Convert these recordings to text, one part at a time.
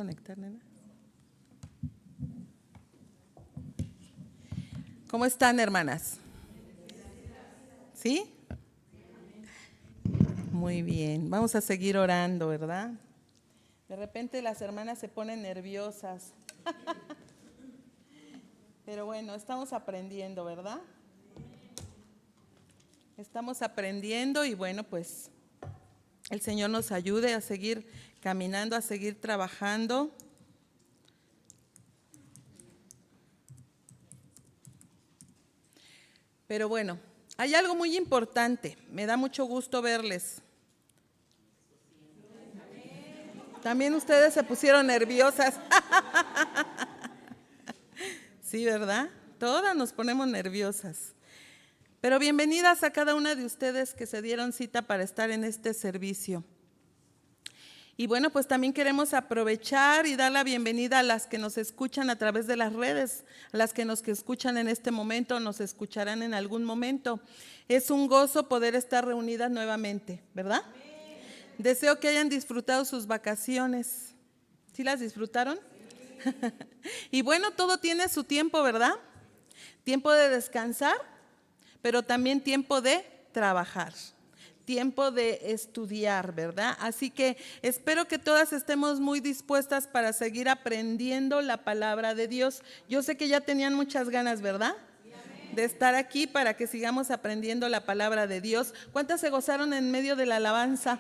conectar, nena? ¿Cómo están, hermanas? ¿Sí? Muy bien. Vamos a seguir orando, ¿verdad? De repente las hermanas se ponen nerviosas. Pero bueno, estamos aprendiendo, ¿verdad? Estamos aprendiendo y bueno, pues el Señor nos ayude a seguir caminando, a seguir trabajando. Pero bueno, hay algo muy importante. Me da mucho gusto verles. También ustedes se pusieron nerviosas. Sí, ¿verdad? Todas nos ponemos nerviosas. Pero bienvenidas a cada una de ustedes que se dieron cita para estar en este servicio. Y bueno, pues también queremos aprovechar y dar la bienvenida a las que nos escuchan a través de las redes, a las que nos escuchan en este momento, nos escucharán en algún momento. Es un gozo poder estar reunidas nuevamente, ¿verdad? Deseo que hayan disfrutado sus vacaciones. ¿Sí las disfrutaron? Y bueno, todo tiene su tiempo, ¿verdad? Tiempo de descansar, pero también tiempo de trabajar, tiempo de estudiar, ¿verdad? Así que espero que todas estemos muy dispuestas para seguir aprendiendo la palabra de Dios. Yo sé que ya tenían muchas ganas, ¿verdad? De estar aquí para que sigamos aprendiendo la palabra de Dios. ¿Cuántas se gozaron en medio de la alabanza?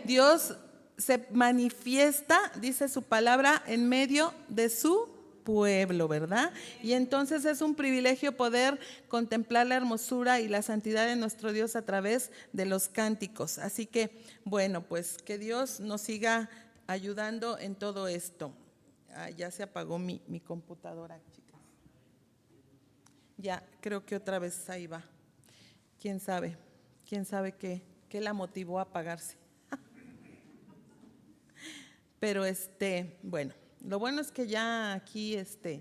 Dios se manifiesta, dice su palabra, en medio de su pueblo, ¿verdad? Y entonces es un privilegio poder contemplar la hermosura y la santidad de nuestro Dios a través de los cánticos. Así que, bueno, pues que Dios nos siga ayudando en todo esto. Ya se apagó mi computadora, chicas. Ya, creo que otra vez ahí va. ¿Quién sabe? ¿Quién sabe qué la motivó a apagarse? Pero bueno, lo bueno es que ya aquí está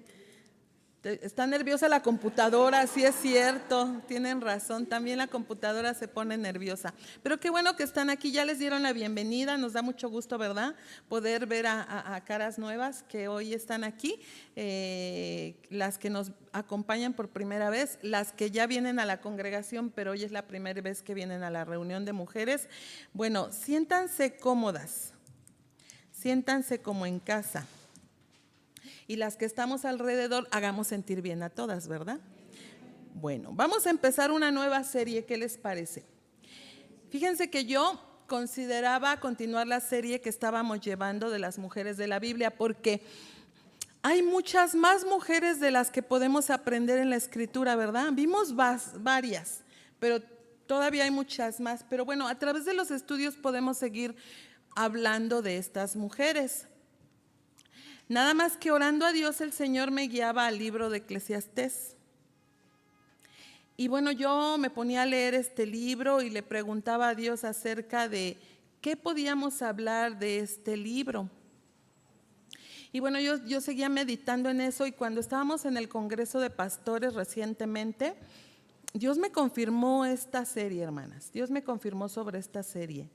nerviosa la computadora, sí es cierto, tienen razón, también la computadora se pone nerviosa. Pero qué bueno que están aquí, ya les dieron la bienvenida, nos da mucho gusto, ¿verdad? Poder ver a caras nuevas que hoy están aquí, las que nos acompañan por primera vez, las que ya vienen a la congregación, pero hoy es la primera vez que vienen a la reunión de mujeres. Bueno, siéntanse cómodas. Siéntanse como en casa. Y las que estamos alrededor, hagamos sentir bien a todas, ¿verdad? Bueno, vamos a empezar una nueva serie, ¿qué les parece? Fíjense que yo consideraba continuar la serie que estábamos llevando de las mujeres de la Biblia, porque hay muchas más mujeres de las que podemos aprender en la Escritura, ¿verdad? Vimos varias, pero todavía hay muchas más. Pero bueno, a través de los estudios podemos seguir hablando de estas mujeres. Nada más que orando a Dios, el Señor me guiaba al libro de Eclesiastés. Y bueno, yo me ponía a leer este libro y le preguntaba a Dios acerca de qué podíamos hablar de este libro. Y bueno, yo seguía meditando en eso, y cuando estábamos en el Congreso de Pastores recientemente, Dios me confirmó esta serie, hermanas. Dios me confirmó sobre esta serie.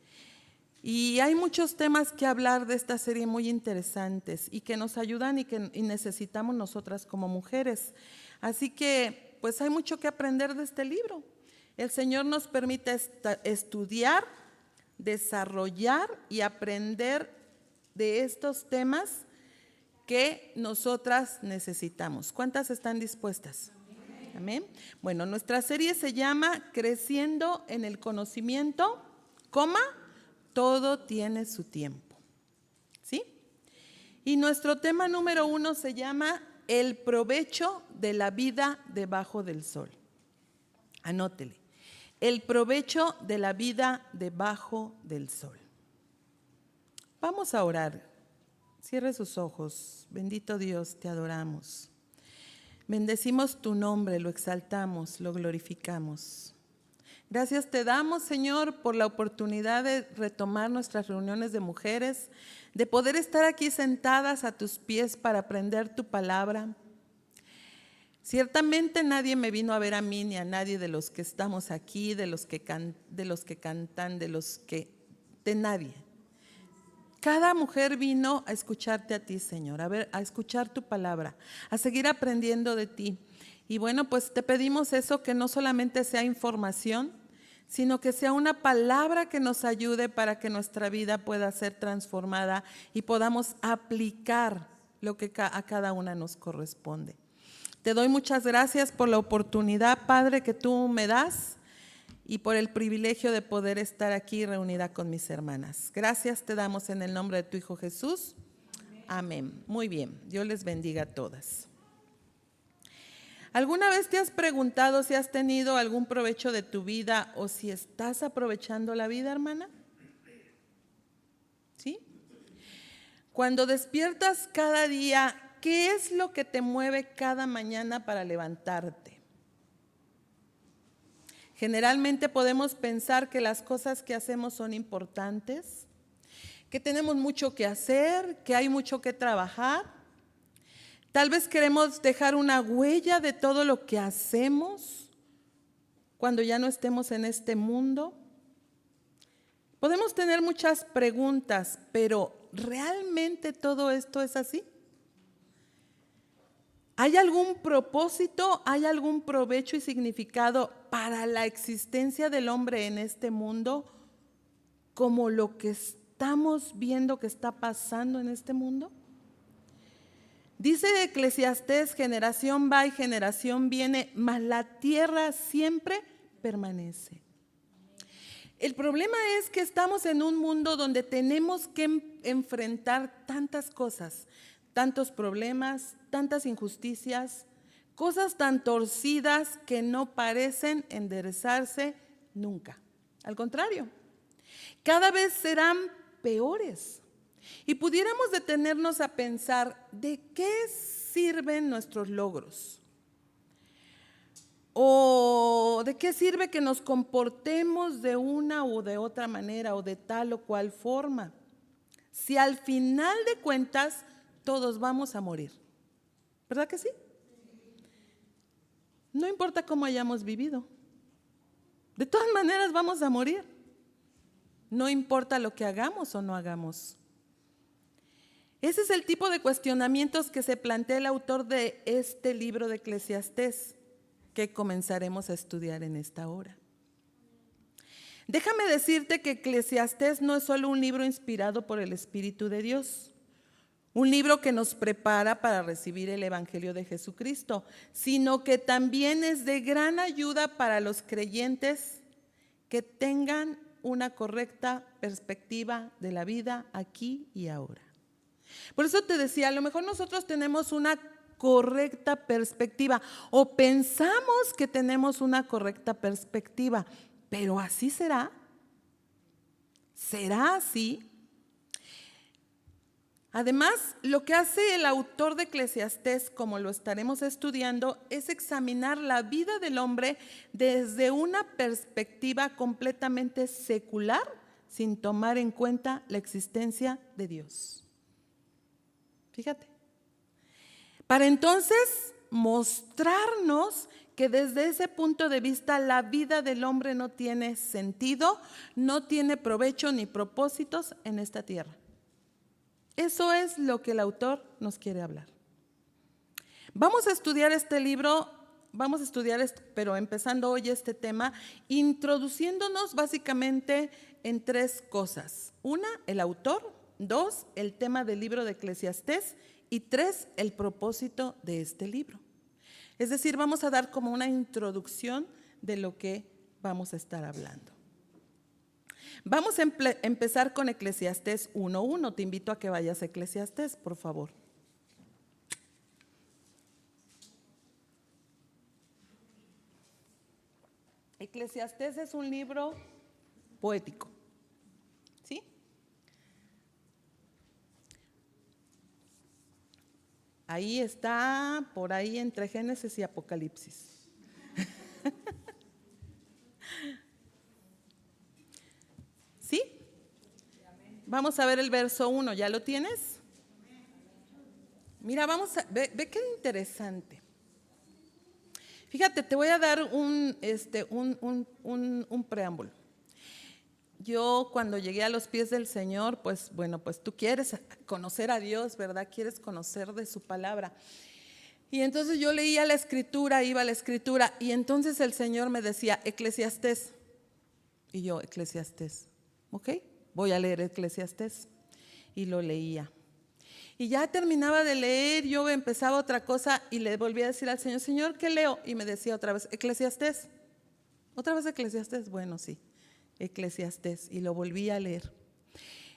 Y hay muchos temas que hablar de esta serie muy interesantes y que nos ayudan y necesitamos nosotras como mujeres. Así que pues hay mucho que aprender de este libro. El Señor nos permite estudiar, desarrollar y aprender de estos temas que nosotras necesitamos. ¿Cuántas están dispuestas? Amén. Bueno, nuestra serie se llama Creciendo en el Conocimiento, todo tiene su tiempo. ¿Sí? Y nuestro tema número 1 se llama El provecho de la vida debajo del sol. Anótele. El provecho de la vida debajo del sol. Vamos a orar. Cierre sus ojos. Bendito Dios, te adoramos. Bendecimos tu nombre, lo exaltamos, lo glorificamos. Gracias te damos, Señor, por la oportunidad de retomar nuestras reuniones de mujeres, de poder estar aquí sentadas a tus pies para aprender tu palabra. Ciertamente nadie me vino a ver a mí ni a nadie de los que estamos aquí, de nadie. Cada mujer vino a escucharte a ti, Señor, a escuchar tu palabra, a seguir aprendiendo de ti. Y bueno, pues te pedimos eso, que no solamente sea información, sino que sea una palabra que nos ayude para que nuestra vida pueda ser transformada y podamos aplicar lo que a cada una nos corresponde. Te doy muchas gracias por la oportunidad, Padre, que tú me das y por el privilegio de poder estar aquí reunida con mis hermanas. Gracias te damos en el nombre de tu Hijo Jesús. Amén. Muy bien. Dios les bendiga a todas. ¿Alguna vez te has preguntado si has tenido algún provecho de tu vida o si estás aprovechando la vida, hermana? ¿Sí? Cuando despiertas cada día, ¿qué es lo que te mueve cada mañana para levantarte? Generalmente podemos pensar que las cosas que hacemos son importantes, que tenemos mucho que hacer, que hay mucho que trabajar. Tal vez queremos dejar una huella de todo lo que hacemos cuando ya no estemos en este mundo. Podemos tener muchas preguntas, pero ¿realmente todo esto es así? ¿Hay algún propósito, hay algún provecho y significado para la existencia del hombre en este mundo como lo que estamos viendo que está pasando en este mundo? Dice Eclesiastés, generación va y generación viene, mas la tierra siempre permanece. El problema es que estamos en un mundo donde tenemos que enfrentar tantas cosas, tantos problemas, tantas injusticias, cosas tan torcidas que no parecen enderezarse nunca. Al contrario, cada vez serán peores. Y pudiéramos detenernos a pensar, ¿de qué sirven nuestros logros? ¿O de qué sirve que nos comportemos de una u de otra manera o de tal o cual forma? Si al final de cuentas todos vamos a morir. ¿Verdad que sí? No importa cómo hayamos vivido. De todas maneras vamos a morir. No importa lo que hagamos o no hagamos. Ese es el tipo de cuestionamientos que se plantea el autor de este libro de Eclesiastés, que comenzaremos a estudiar en esta hora. Déjame decirte que Eclesiastés no es solo un libro inspirado por el Espíritu de Dios, un libro que nos prepara para recibir el Evangelio de Jesucristo, sino que también es de gran ayuda para los creyentes que tengan una correcta perspectiva de la vida aquí y ahora. Por eso te decía, a lo mejor nosotros tenemos una correcta perspectiva o pensamos que tenemos una correcta perspectiva, pero ¿así será? ¿Será así? Además, lo que hace el autor de Eclesiastés, como lo estaremos estudiando, es examinar la vida del hombre desde una perspectiva completamente secular, sin tomar en cuenta la existencia de Dios. Fíjate. Para entonces mostrarnos que desde ese punto de vista la vida del hombre no tiene sentido, no tiene provecho ni propósitos en esta tierra. Eso es lo que el autor nos quiere hablar. Vamos a estudiar este libro, pero empezando hoy este tema, introduciéndonos básicamente en tres cosas. Una, el autor. Dos, el tema del libro de Eclesiastés. Y tres, el propósito de este libro. Es decir, vamos a dar como una introducción de lo que vamos a estar hablando. Vamos a empezar con Eclesiastés 1:1. Te invito a que vayas a Eclesiastés, por favor. Eclesiastés es un libro poético, ¿sí? Ahí está, por ahí entre Génesis y Apocalipsis. ¿Sí? Vamos a ver el verso 1, ¿ya lo tienes? Mira, ve qué interesante. Fíjate, te voy a dar un preámbulo. yo cuando llegué a los pies del Señor, pues bueno, pues tú quieres conocer a Dios, ¿verdad? Quieres conocer de su palabra. Y entonces yo leía la escritura, iba a la escritura, y entonces el Señor me decía, Eclesiastés. Y yo, Eclesiastés, ok, voy a leer Eclesiastés. Y lo leía. Y ya terminaba de leer, yo empezaba otra cosa y le volví a decir al Señor, Señor, ¿qué leo? Y me decía otra vez, Eclesiastés. ¿Otra vez Eclesiastés? Bueno, sí, Eclesiastés. Y lo volví a leer.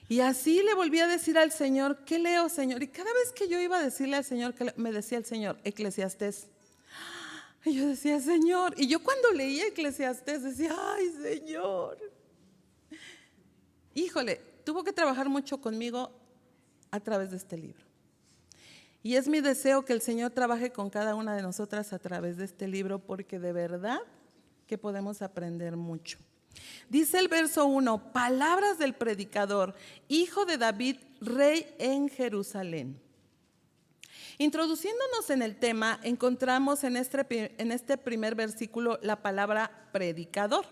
Y así le volví a decir al Señor, ¿qué leo, Señor? Y cada vez que yo iba a decirle al Señor, me decía el Señor, Eclesiastés. Y yo decía, Señor, y yo cuando leía Eclesiastés decía, ay, Señor. Híjole, tuvo que trabajar mucho conmigo a través de este libro. Y es mi deseo que el Señor trabaje con cada una de nosotras a través de este libro, porque de verdad que podemos aprender mucho. Dice el verso 1, palabras del predicador, hijo de David, rey en Jerusalén. Introduciéndonos en el tema, encontramos en este primer versículo la palabra predicador.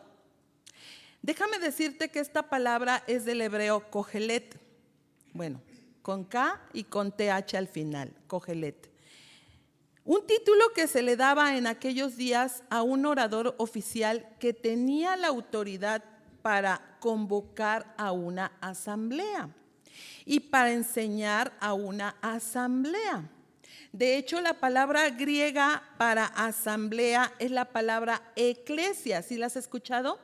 Déjame decirte que esta palabra es del hebreo kohelet. Bueno, con K y con TH al final, kohelet. Un título que se le daba en aquellos días a un orador oficial que tenía la autoridad para convocar a una asamblea y para enseñar a una asamblea. De hecho, la palabra griega para asamblea es la palabra eclesia. ¿Sí la has escuchado?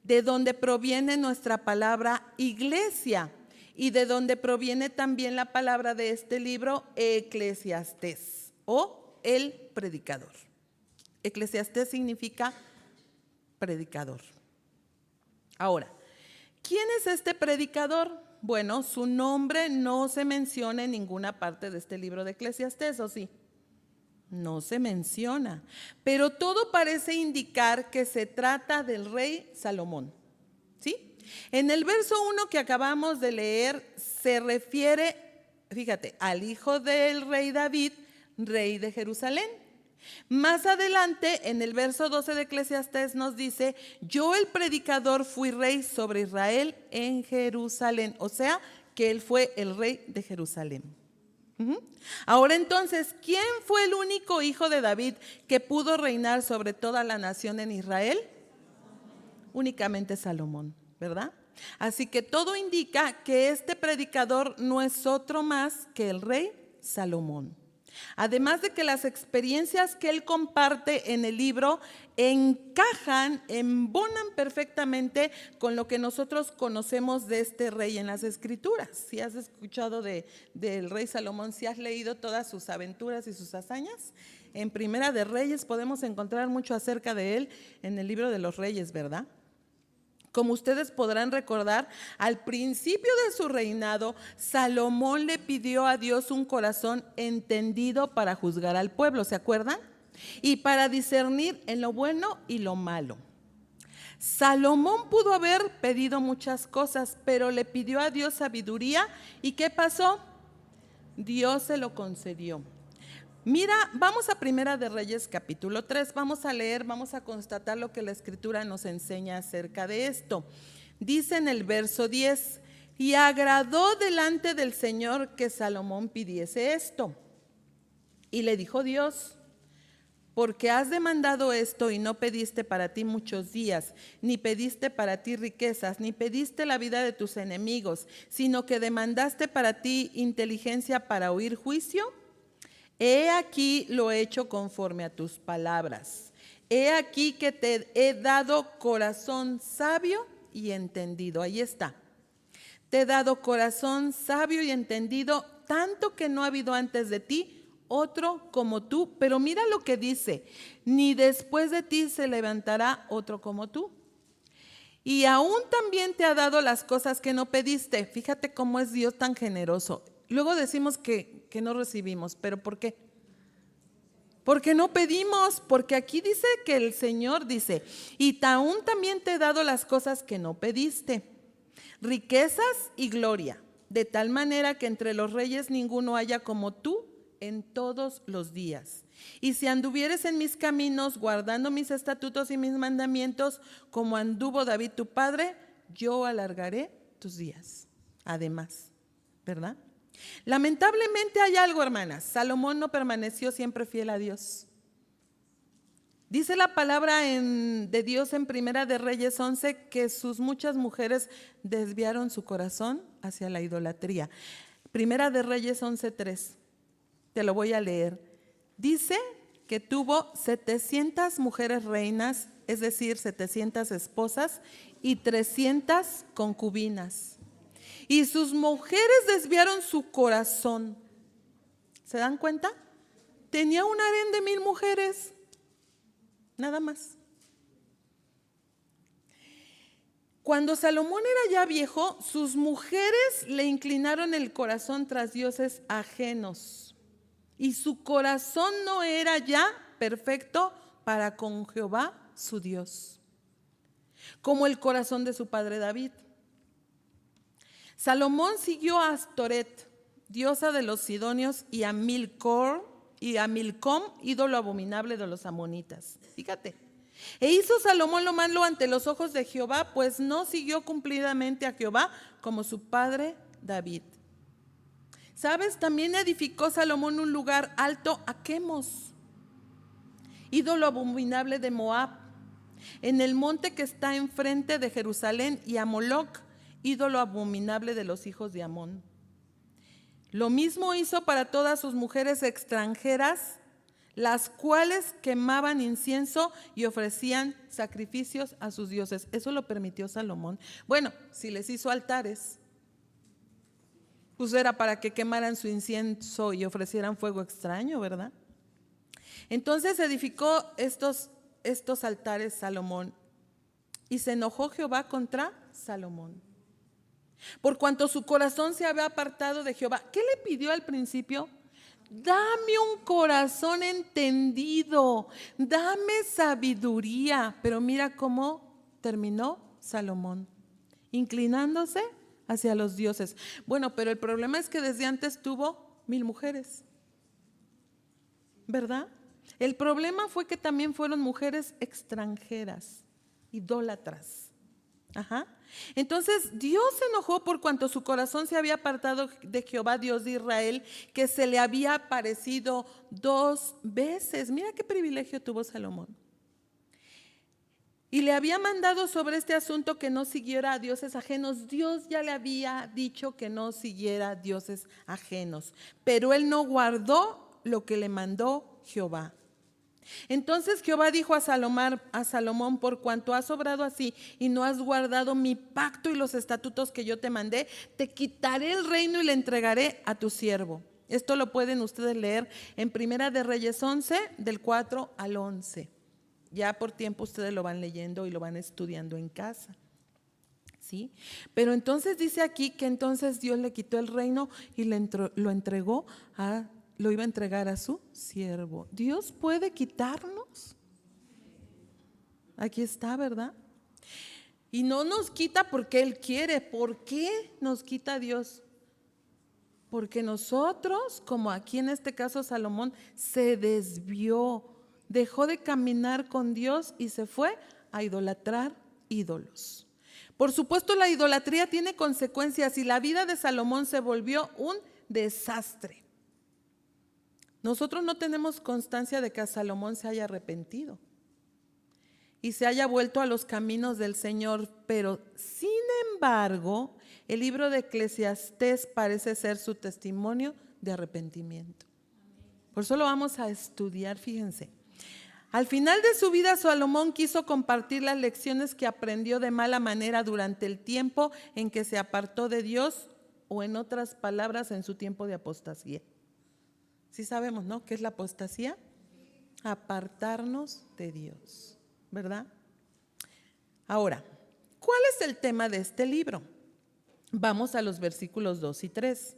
De donde proviene nuestra palabra iglesia y de donde proviene también la palabra de este libro, Eclesiastés, o el predicador. Eclesiastés significa predicador. Ahora, ¿quién es este predicador? Bueno, su nombre no se menciona en ninguna parte de este libro de Eclesiastés, ¿o sí? No se menciona, pero todo parece indicar que se trata del rey Salomón, ¿sí? En el verso 1 que acabamos de leer se refiere, fíjate, al hijo del rey David, rey de Jerusalén. Más adelante, en el verso 12 de Eclesiastés nos dice, yo el predicador fui rey sobre Israel en Jerusalén, o sea, que él fue el rey de Jerusalén. Ahora entonces, ¿quién fue el único hijo de David que pudo reinar sobre toda la nación en Israel? Únicamente Salomón, ¿verdad? Así que todo indica que este predicador no es otro más que el rey Salomón. Además de que las experiencias que él comparte en el libro encajan, embonan perfectamente con lo que nosotros conocemos de este rey en las escrituras. Si has escuchado del rey Salomón, si has leído todas sus aventuras y sus hazañas, en Primera de Reyes podemos encontrar mucho acerca de él en el libro de los Reyes, ¿verdad? Como ustedes podrán recordar, al principio de su reinado, Salomón le pidió a Dios un corazón entendido para juzgar al pueblo, ¿se acuerdan? Y para discernir en lo bueno y lo malo. Salomón pudo haber pedido muchas cosas, pero le pidió a Dios sabiduría. ¿Y qué pasó? Dios se lo concedió. Mira, vamos a Primera de Reyes capítulo 3, vamos a leer, vamos a constatar lo que la escritura nos enseña acerca de esto. Dice en el verso 10, y agradó delante del Señor que Salomón pidiese esto. Y le dijo Dios, porque has demandado esto y no pediste para ti muchos días, ni pediste para ti riquezas, ni pediste la vida de tus enemigos, sino que demandaste para ti inteligencia para oír juicio. He aquí lo he hecho conforme a tus palabras. He aquí que te he dado corazón sabio y entendido. Ahí está. Te he dado corazón sabio y entendido, tanto que no ha habido antes de ti otro como tú. Pero mira lo que dice, ni después de ti se levantará otro como tú. Y aún también te ha dado las cosas que no pediste. Fíjate cómo es Dios tan generoso. Luego decimos que no recibimos, ¿pero por qué? Porque no pedimos, porque aquí dice que el Señor dice, y aún también te he dado las cosas que no pediste, riquezas y gloria, de tal manera que entre los reyes ninguno haya como tú en todos los días. Y si anduvieres en mis caminos, guardando mis estatutos y mis mandamientos, como anduvo David tu padre, yo alargaré tus días. Además, ¿verdad? Lamentablemente hay algo, hermanas. Salomón no permaneció siempre fiel a Dios. Dice la palabra de Dios en Primera de Reyes 11 que sus muchas mujeres desviaron su corazón hacia la idolatría. Primera de Reyes 11:3. Te lo voy a leer. Dice que tuvo 700 mujeres reinas, es decir, 700 esposas y 300 concubinas. Y sus mujeres desviaron su corazón. ¿Se dan cuenta? Tenía un harén de 1000 mujeres. Nada más. Cuando Salomón era ya viejo, sus mujeres le inclinaron el corazón tras dioses ajenos. Y su corazón no era ya perfecto para con Jehová, su Dios, como el corazón de su padre David. Salomón siguió a Astoret, diosa de los sidonios, y a Milcom, ídolo abominable de los amonitas. Fíjate. E hizo Salomón lo malo ante los ojos de Jehová, pues no siguió cumplidamente a Jehová como su padre David. ¿Sabes? También edificó Salomón un lugar alto a Quemos, ídolo abominable de Moab, en el monte que está enfrente de Jerusalén, y a Moloc, ídolo abominable de los hijos de Amón. Lo mismo hizo para todas sus mujeres extranjeras, las cuales quemaban incienso y ofrecían sacrificios a sus dioses. Eso lo permitió Salomón. Bueno, si les hizo altares, pues era para que quemaran su incienso y ofrecieran fuego extraño, ¿verdad? Entonces edificó estos altares Salomón, y se enojó Jehová contra Salomón, por cuanto su corazón se había apartado de Jehová. ¿Qué le pidió al principio? Dame un corazón entendido, dame sabiduría. Pero mira cómo terminó Salomón, inclinándose hacia los dioses. Bueno, pero el problema es que desde antes tuvo 1000 mujeres, ¿verdad? El problema fue que también fueron mujeres extranjeras, idólatras. Ajá. Entonces Dios se enojó por cuanto su corazón se había apartado de Jehová, Dios de Israel, que se le había aparecido 2 veces. Mira qué privilegio tuvo Salomón. Y le había mandado sobre este asunto que no siguiera a dioses ajenos. Dios ya le había dicho que no siguiera a dioses ajenos, pero él no guardó lo que le mandó Jehová. Entonces Jehová dijo a Salomón: por cuanto has obrado así y no has guardado mi pacto y los estatutos que yo te mandé, te quitaré el reino y le entregaré a tu siervo. Esto lo pueden ustedes leer en Primera de Reyes 11, del 4 al 11. Ya por tiempo ustedes lo van leyendo y lo van estudiando en casa. ¿Sí? Pero entonces dice aquí que entonces Dios le quitó el reino y lo iba a entregar a su siervo. ¿Dios puede quitarnos? Aquí está, ¿verdad? Y no nos quita porque Él quiere. ¿Por qué nos quita Dios? Porque nosotros, como aquí en este caso Salomón, se desvió, dejó de caminar con Dios y se fue a idolatrar ídolos. Por supuesto, la idolatría tiene consecuencias y la vida de Salomón se volvió un desastre. Nosotros no tenemos constancia de que Salomón se haya arrepentido y se haya vuelto a los caminos del Señor, pero sin embargo, el libro de Eclesiastés parece ser su testimonio de arrepentimiento. Por eso lo vamos a estudiar, fíjense. Al final de su vida, Salomón quiso compartir las lecciones que aprendió de mala manera durante el tiempo en que se apartó de Dios, o en otras palabras, en su tiempo de apostasía. Sí sabemos, ¿no? ¿Qué es la apostasía? Apartarnos de Dios, ¿verdad? Ahora, ¿cuál es el tema de este libro? Vamos a los versículos 2 y 3.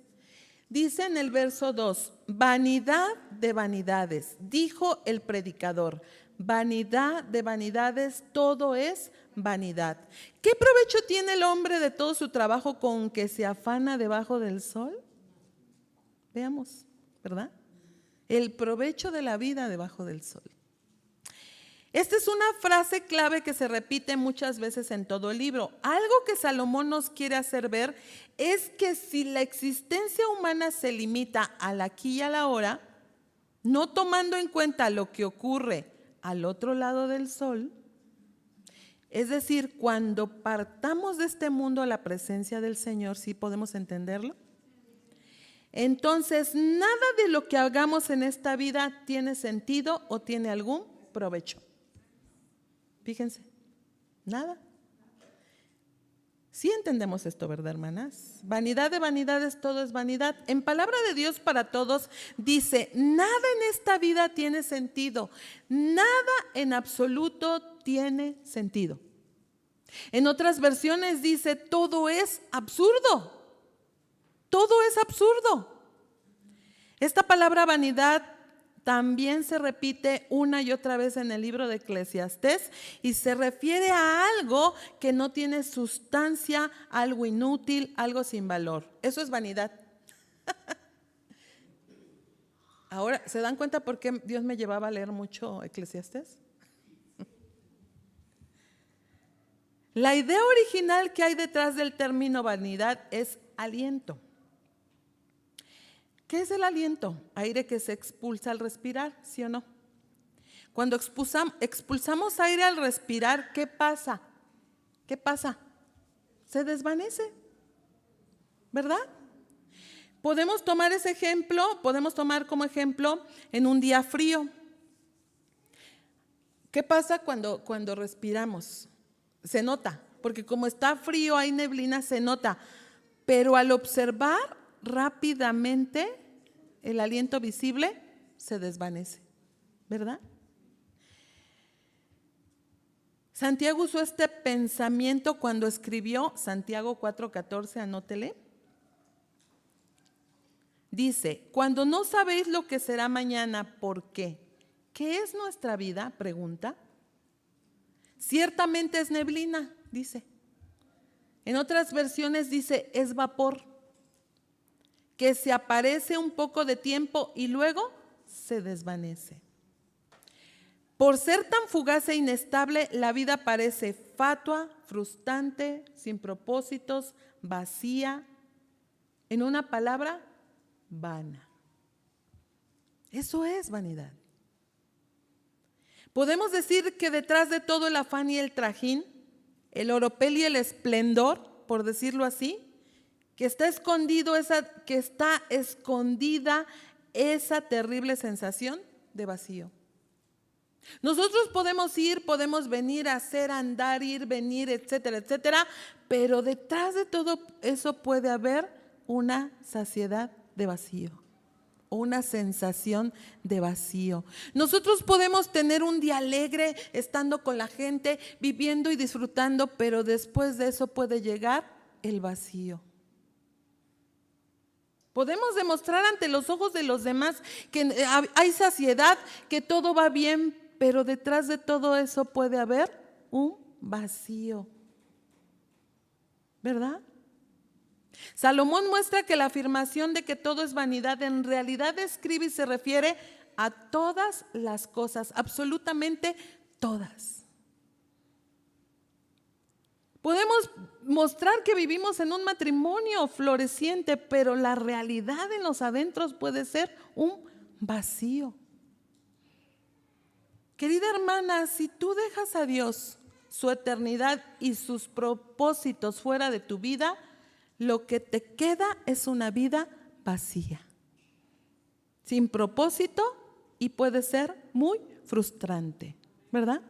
Dice en el verso 2: vanidad de vanidades, dijo el predicador, vanidad de vanidades, todo es vanidad. ¿Qué provecho tiene el hombre de todo su trabajo con que se afana debajo del sol? Veamos, ¿verdad? El provecho de la vida debajo del sol. Esta es una frase clave que se repite muchas veces en todo el libro. Algo que Salomón nos quiere hacer ver es que si la existencia humana se limita al aquí y a la ahora, no tomando en cuenta lo que ocurre al otro lado del sol, es decir, cuando partamos de este mundo a la presencia del Señor, ¿sí podemos entenderlo? Entonces, nada de lo que hagamos en esta vida tiene sentido o tiene algún provecho. Fíjense, nada. Sí entendemos esto, ¿verdad, hermanas? Vanidad de vanidades, todo es vanidad. En palabra de Dios para todos dice, nada en esta vida tiene sentido, nada en absoluto tiene sentido. En otras versiones dice, todo es absurdo. Todo es absurdo. Esta palabra vanidad también se repite una y otra vez en el libro de Eclesiastés y se refiere a algo que no tiene sustancia, algo inútil, algo sin valor. Eso es vanidad. Ahora, ¿se dan cuenta por qué Dios me llevaba a leer mucho Eclesiastés? La idea original que hay detrás del término vanidad es aliento. ¿Qué es el aliento? Aire que se expulsa al respirar, ¿sí o no? Cuando expulsamos aire al respirar, ¿qué pasa? ¿Qué pasa? Se desvanece, ¿verdad? Podemos tomar ese ejemplo, podemos tomar como ejemplo en un día frío. ¿Qué pasa cuando respiramos? Se nota, porque como está frío, hay neblina, se nota. Pero al observar rápidamente, el aliento visible se desvanece, ¿verdad? Santiago usó este pensamiento cuando escribió Santiago 4:14, anótele. Dice, cuando no sabéis lo que será mañana, ¿por qué? ¿Qué es nuestra vida? Pregunta. Ciertamente es neblina, dice. En otras versiones dice, es vapor, que se aparece un poco de tiempo y luego se desvanece. Por ser tan fugaz e inestable, la vida parece fatua, frustrante, sin propósitos, vacía. En una palabra, vana. Eso es vanidad. Podemos decir que detrás de todo el afán y el trajín, el oropel y el esplendor, por decirlo así, que está escondida esa terrible sensación de vacío. Nosotros podemos ir, podemos venir, hacer, andar, ir, venir, etcétera, etcétera, pero detrás de todo eso puede haber una saciedad de vacío o una sensación de vacío. Nosotros podemos tener un día alegre estando con la gente, viviendo y disfrutando, pero después de eso puede llegar el vacío. Podemos demostrar ante los ojos de los demás que hay saciedad, que todo va bien, pero detrás de todo eso puede haber un vacío, ¿verdad? Salomón muestra que la afirmación de que todo es vanidad en realidad describe y se refiere a todas las cosas, absolutamente todas. Podemos mostrar que vivimos en un matrimonio floreciente, pero la realidad en los adentros puede ser un vacío. Querida hermana, si tú dejas a Dios, su eternidad y sus propósitos fuera de tu vida, lo que te queda es una vida vacía, sin propósito y puede ser muy frustrante, ¿verdad?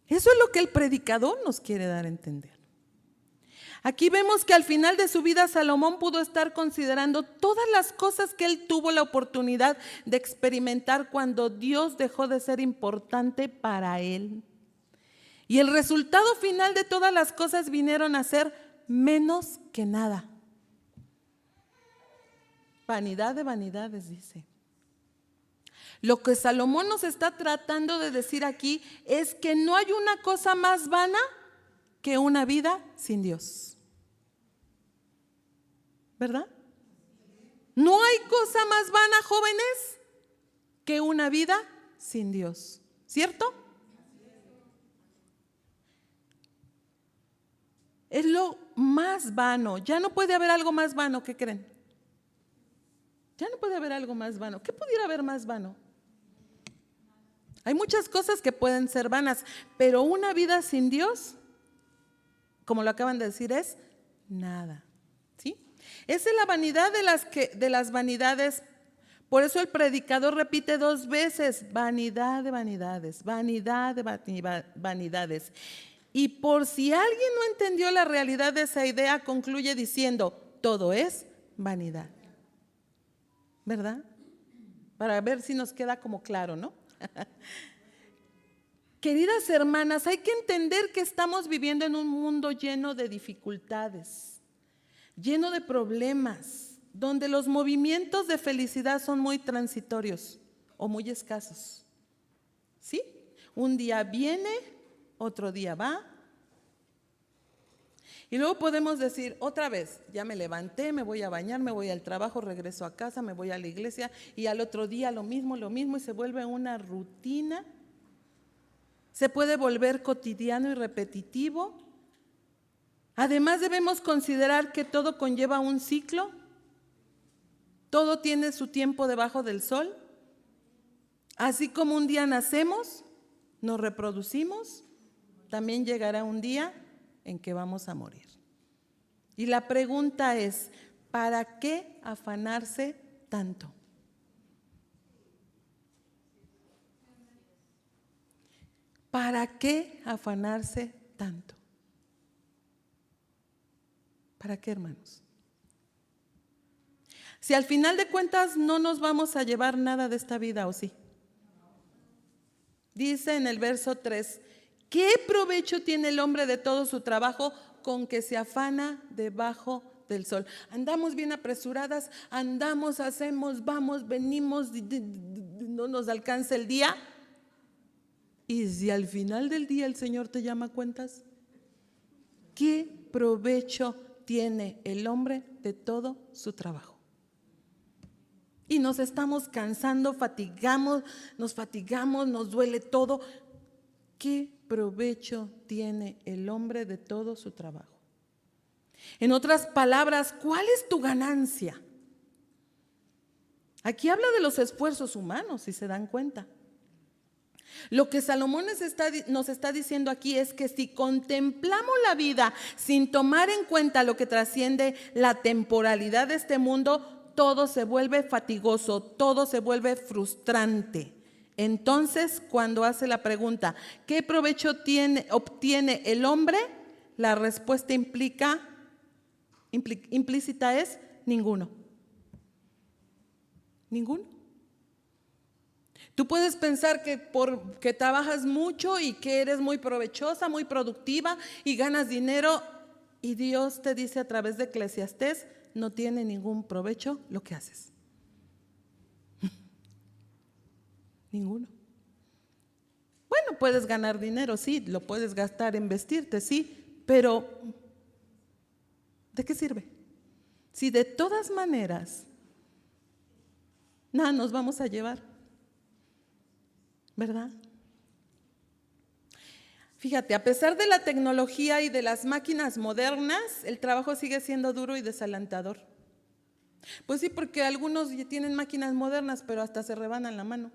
Eso es lo que el predicador nos quiere dar a entender. Aquí vemos que al final de su vida Salomón pudo estar considerando todas las cosas que él tuvo la oportunidad de experimentar cuando Dios dejó de ser importante para él. Y el resultado final de todas las cosas vinieron a ser menos que nada. Vanidad de vanidades, dice. Lo que Salomón nos está tratando de decir aquí es que no hay una cosa más vana que una vida sin Dios. ¿Verdad? No hay cosa más vana, jóvenes, que una vida sin Dios. ¿cierto? Es lo más vano. Ya no puede haber algo más vano, ¿qué creen? Ya no puede haber algo más vano. ¿Qué pudiera haber más vano? Hay muchas cosas que pueden ser vanas, pero una vida sin Dios, como lo acaban de decir, es nada. ¿Sí? Esa es la vanidad de las vanidades. Por eso el predicador repite 2 veces: vanidad de vanidades, vanidad de vanidades. Y por si alguien no entendió la realidad de esa idea, concluye diciendo: todo es vanidad. ¿Verdad? Para ver si nos queda como claro, ¿no? Queridas hermanas, hay que entender que estamos viviendo en un mundo lleno de dificultades, lleno de problemas, donde los movimientos de felicidad son muy transitorios o muy escasos. ¿Sí? Un día viene, otro día va. Y luego podemos decir otra vez: ya me levanté, me voy a bañar, me voy al trabajo, regreso a casa, me voy a la iglesia, y al otro día lo mismo, y se vuelve una rutina. Se puede volver cotidiano y repetitivo. Además, debemos considerar que todo conlleva un ciclo. Todo tiene su tiempo debajo del sol. Así como un día nacemos, nos reproducimos, también llegará un día en que vamos a morir. Y la pregunta es: ¿para qué afanarse tanto? ¿Para qué afanarse tanto? ¿Para qué, hermanos? Si al final de cuentas no nos vamos a llevar nada de esta vida, ¿o sí? Dice en el verso 3: ¿qué provecho tiene el hombre de todo su trabajo con que se afana debajo del sol? Andamos bien apresuradas, andamos, hacemos, vamos, venimos, no nos alcanza el día. Y si al final del día el Señor te llama a cuentas, ¿qué provecho tiene el hombre de todo su trabajo? Y nos estamos cansando, nos fatigamos, nos duele todo. ¿Qué provecho tiene el hombre de todo su trabajo? En otras palabras, ¿cuál es tu ganancia? Aquí habla de los esfuerzos humanos, si se dan cuenta. Lo que Salomón nos está diciendo aquí es que si contemplamos la vida sin tomar en cuenta lo que trasciende la temporalidad de este mundo, todo se vuelve fatigoso, todo se vuelve frustrante. Entonces, cuando hace la pregunta: ¿qué provecho obtiene el hombre?, la respuesta implícita es: ninguno. Ninguno. Tú puedes pensar que porque trabajas mucho y que eres muy provechosa, muy productiva y ganas dinero, y Dios te dice a través de Eclesiastés: no tiene ningún provecho lo que haces. Ninguno. Bueno, puedes ganar dinero, sí, lo puedes gastar en vestirte, sí, pero ¿de qué sirve? Si de todas maneras nada nos vamos a llevar, ¿verdad? Fíjate, a pesar de la tecnología y de las máquinas modernas, el trabajo sigue siendo duro y desalentador. Pues sí, porque algunos ya tienen máquinas modernas, pero hasta se rebanan la mano.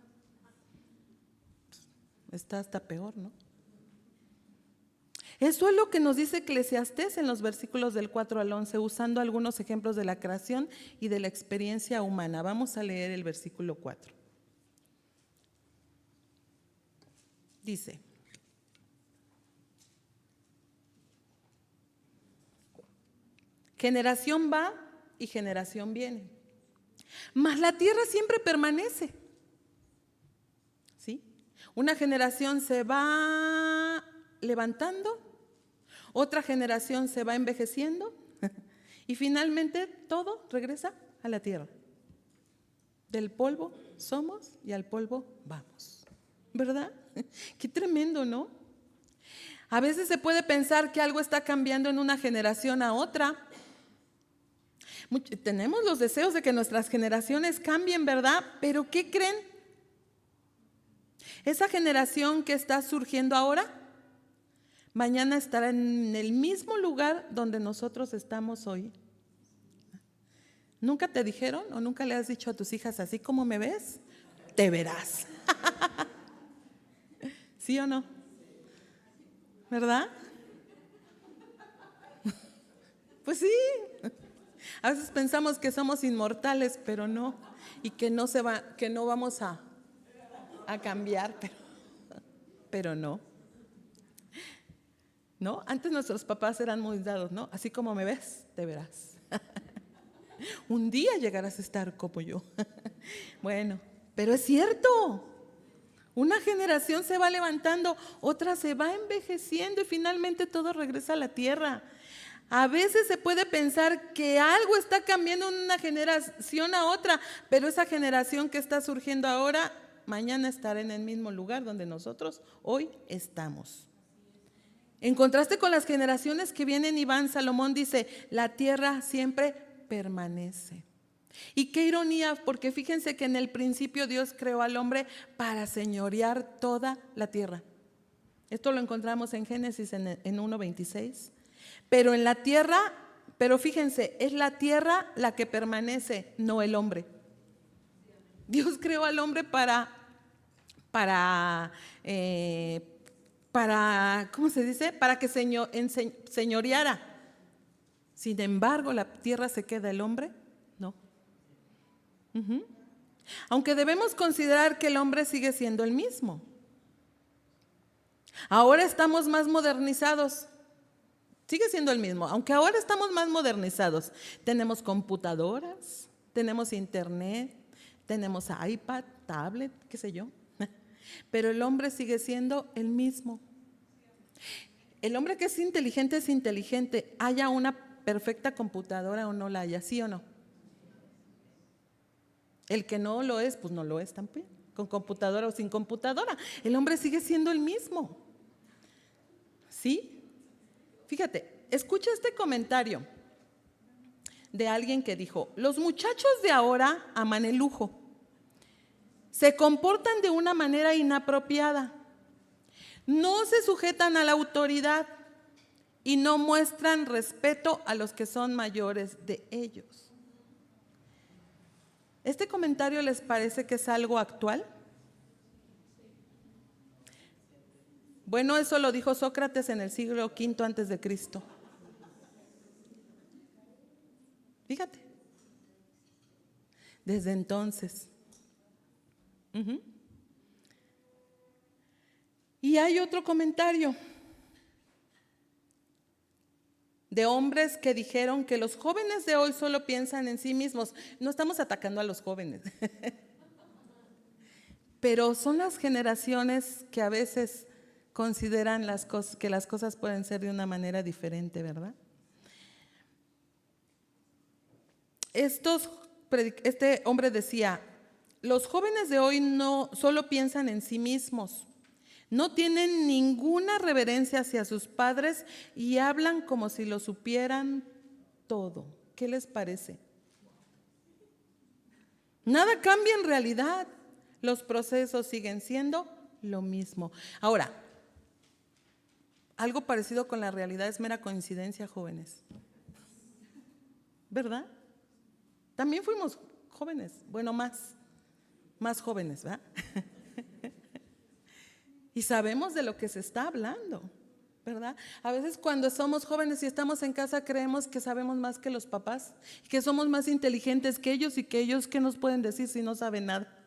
Está hasta peor, ¿no? Eso es lo que nos dice Eclesiastés en los versículos del 4 al 11, usando algunos ejemplos de la creación y de la experiencia humana. Vamos a leer el versículo 4. Dice: generación va y generación viene, mas la tierra siempre permanece. ¿Sí? Una generación se va levantando, otra generación se va envejeciendo y finalmente todo regresa a la tierra. Del polvo somos y al polvo vamos. ¿Verdad? Qué tremendo, ¿no? A veces se puede pensar que algo está cambiando en una generación a otra. Tenemos los deseos de que nuestras generaciones cambien, ¿verdad? Pero ¿qué creen? Esa generación que está surgiendo ahora, mañana estará en el mismo lugar donde nosotros estamos hoy. ¿Nunca te dijeron o nunca le has dicho a tus hijas, así como me ves, te verás? ¿Sí o no? ¿Verdad? Pues sí. A veces pensamos que somos inmortales, pero no. Y que no vamos a cambiar, pero no. ¿No? Antes nuestros papás eran muy dados, ¿no? Así como me ves, te verás. Un día llegarás a estar como yo. Bueno, pero es cierto. Una generación se va levantando, otra se va envejeciendo y finalmente todo regresa a la tierra. A veces se puede pensar que algo está cambiando de una generación a otra, pero esa generación que está surgiendo ahora, mañana estará en el mismo lugar donde nosotros hoy estamos. En contraste con las generaciones que vienen y van, Salomón dice, la tierra siempre permanece. Y qué ironía, porque fíjense que en el principio Dios creó al hombre para señorear toda la tierra. Esto lo encontramos en Génesis en 1:26. Pero en la tierra, pero fíjense, es la tierra la que permanece, no el hombre. Dios creó al hombre para ¿cómo se dice? Para que señoreara. Sin embargo, la tierra se queda, el hombre no. Aunque debemos considerar que el hombre sigue siendo el mismo. Ahora estamos más modernizados. Sigue siendo el mismo, aunque ahora estamos más modernizados. Tenemos computadoras, tenemos internet, tenemos iPad, tablet, qué sé yo. Pero el hombre sigue siendo el mismo. El hombre que es inteligente, haya una perfecta computadora o no la haya, ¿sí o no? El que no lo es, pues no lo es también, con computadora o sin computadora. El hombre sigue siendo el mismo. ¿Sí? Fíjate, escucha este comentario de alguien que dijo, los muchachos de ahora aman el lujo, se comportan de una manera inapropiada, no se sujetan a la autoridad y no muestran respeto a los que son mayores de ellos. ¿Este comentario les parece que es algo actual? Bueno, eso lo dijo Sócrates en el siglo V antes de Cristo. Fíjate. Desde entonces. Y hay otro comentario de hombres que dijeron que los jóvenes de hoy solo piensan en sí mismos. No estamos atacando a los jóvenes, pero son las generaciones que a veces consideran que las cosas pueden ser de una manera diferente, ¿verdad? Este hombre decía, los jóvenes de hoy no solo piensan en sí mismos, no tienen ninguna reverencia hacia sus padres y hablan como si lo supieran todo. ¿Qué les parece? Nada cambia en realidad. Los procesos siguen siendo lo mismo. Ahora, algo parecido con la realidad es mera coincidencia, jóvenes. ¿Verdad? También fuimos jóvenes, bueno, más jóvenes, ¿verdad? Y sabemos de lo que se está hablando, ¿verdad? A veces cuando somos jóvenes y estamos en casa creemos que sabemos más que los papás, que somos más inteligentes que ellos y que ellos, ¿qué nos pueden decir si no saben nada?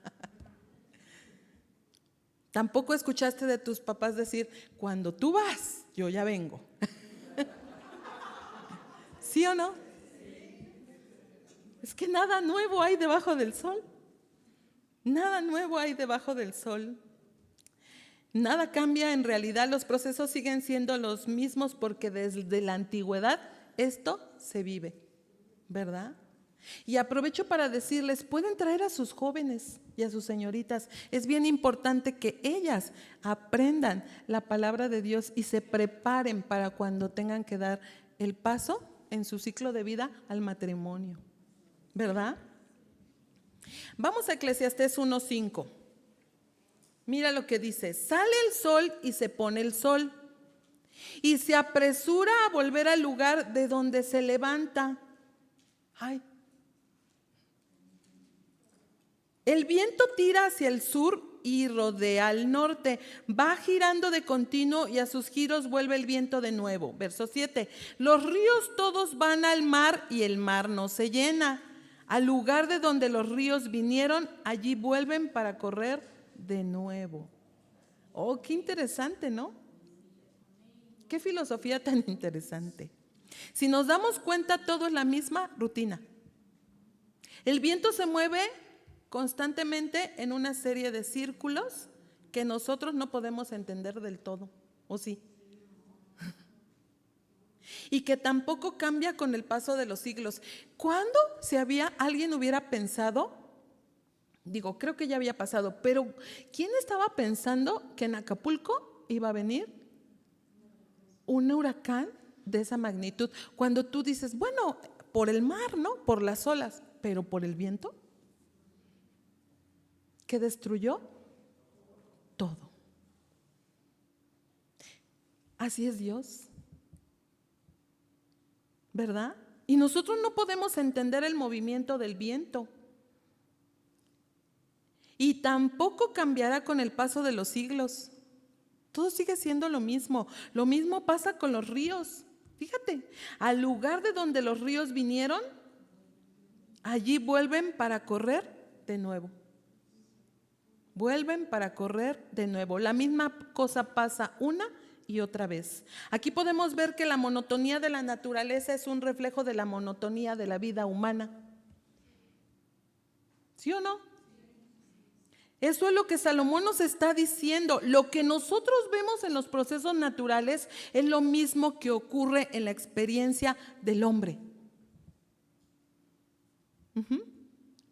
Tampoco escuchaste de tus papás decir, cuando tú vas, yo ya vengo. ¿Sí o no? Es que nada nuevo hay debajo del sol. Nada nuevo hay debajo del sol. Nada cambia en realidad, los procesos siguen siendo los mismos porque desde la antigüedad esto se vive, ¿verdad? Y aprovecho para decirles, pueden traer a sus jóvenes y a sus señoritas. Es bien importante que ellas aprendan la palabra de Dios y se preparen para cuando tengan que dar el paso en su ciclo de vida al matrimonio, ¿verdad? Vamos a Eclesiastés 1:5. Mira lo que dice: sale el sol y se pone el sol, y se apresura a volver al lugar de donde se levanta. Ay. El viento tira hacia el sur y rodea al norte, va girando de continuo y a sus giros vuelve el viento de nuevo. Verso 7. Los ríos todos van al mar y el mar no se llena. Al lugar de donde los ríos vinieron, allí vuelven para correr de nuevo. Oh, qué interesante, ¿no? Qué filosofía tan interesante. Si nos damos cuenta, todo es la misma rutina. El viento se mueve constantemente en una serie de círculos que nosotros no podemos entender del todo, ¿o sí? Y que tampoco cambia con el paso de los siglos. ¿Cuándo alguien hubiera pensado? Digo, creo que ya había pasado, pero ¿quién estaba pensando que en Acapulco iba a venir un huracán de esa magnitud? Cuando tú dices, bueno, por el mar, ¿no? Por las olas, pero por el viento, que destruyó todo. Así es Dios, ¿verdad? Y nosotros no podemos entender el movimiento del viento. Y tampoco cambiará con el paso de los siglos. Todo sigue siendo lo mismo. Lo mismo pasa con los ríos. Fíjate, al lugar de donde los ríos vinieron, allí vuelven para correr de nuevo. Vuelven para correr de nuevo. La misma cosa pasa una y otra vez. Aquí podemos ver que la monotonía de la naturaleza es un reflejo de la monotonía de la vida humana. ¿Sí o no? Eso es lo que Salomón nos está diciendo. Lo que nosotros vemos en los procesos naturales es lo mismo que ocurre en la experiencia del hombre.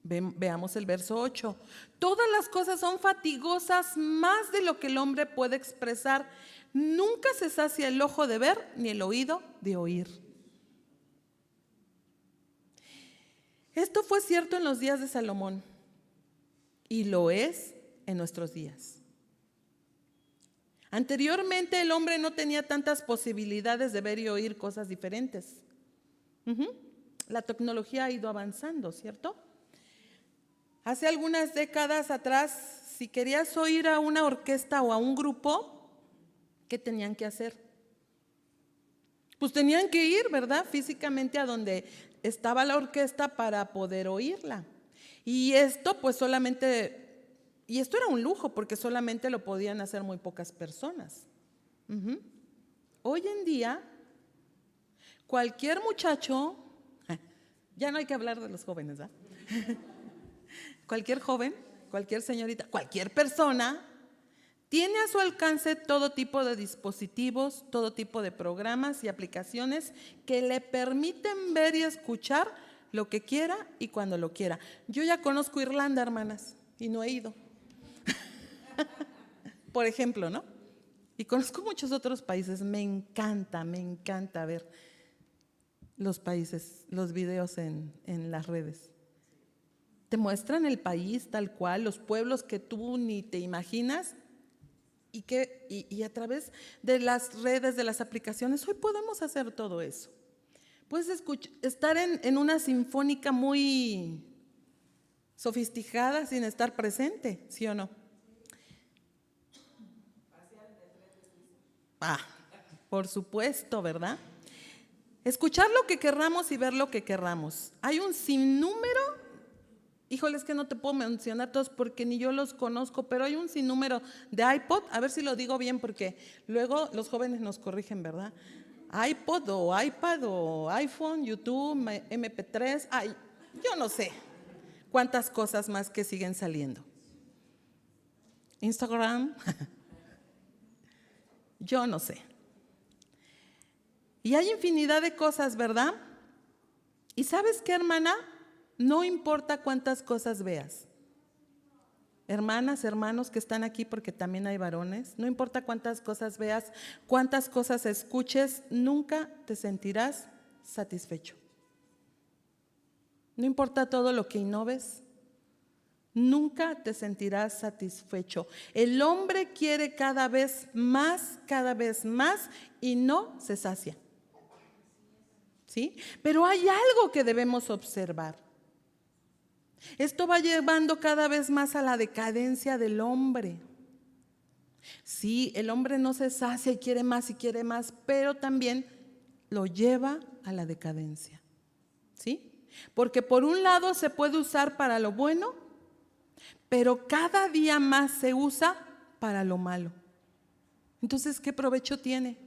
Veamos el verso 8. Todas las cosas son fatigosas más de lo que el hombre puede expresar. Nunca se sacia el ojo de ver ni el oído de oír. Esto fue cierto en los días de Salomón y lo es en nuestros días. Anteriormente el hombre no tenía tantas posibilidades de ver y oír cosas diferentes. La tecnología ha ido avanzando, ¿cierto? Hace algunas décadas atrás, si querías oír a una orquesta o a un grupo, ¿qué tenían que hacer? Pues tenían que ir, ¿verdad? Físicamente a donde estaba la orquesta para poder oírla. Y esto pues y esto era un lujo porque solamente lo podían hacer muy pocas personas. Hoy en día, cualquier muchacho, ya no hay que hablar de los jóvenes, ¿verdad? Cualquier joven, cualquier señorita, cualquier persona tiene a su alcance todo tipo de dispositivos, todo tipo de programas y aplicaciones que le permiten ver y escuchar lo que quiera y cuando lo quiera. Yo ya conozco Irlanda, hermanas, y no he ido. Por ejemplo, ¿no? Y conozco muchos otros países. Me encanta ver los países, los videos en las redes. Te muestran el país tal cual, los pueblos que tú ni te imaginas y a través de las redes, de las aplicaciones, hoy podemos hacer todo eso. Puedes estar en una sinfónica muy sofisticada sin estar presente, ¿sí o no? Por supuesto, ¿verdad? Escuchar lo que querramos y ver lo que querramos. Hay un sinnúmero, híjoles que no te puedo mencionar todos porque ni yo los conozco, pero hay un sinnúmero de iPod, a ver si lo digo bien porque luego los jóvenes nos corrigen, ¿verdad? iPod o iPad o iPhone, YouTube, MP3, yo no sé cuántas cosas más que siguen saliendo. Instagram, yo no sé. Y hay infinidad de cosas, ¿verdad? ¿Y sabes qué, hermana? No importa cuántas cosas veas. Hermanas, hermanos que están aquí, porque también hay varones, no importa cuántas cosas veas, cuántas cosas escuches, nunca te sentirás satisfecho. No importa todo lo que innoves, nunca te sentirás satisfecho. El hombre quiere cada vez más y no se sacia. ¿Sí? Pero hay algo que debemos observar. Esto va llevando cada vez más a la decadencia del hombre. Sí, el hombre no se sacia y quiere más, pero también lo lleva a la decadencia. ¿Sí? Porque por un lado se puede usar para lo bueno, pero cada día más se usa para lo malo. Entonces, ¿qué provecho tiene?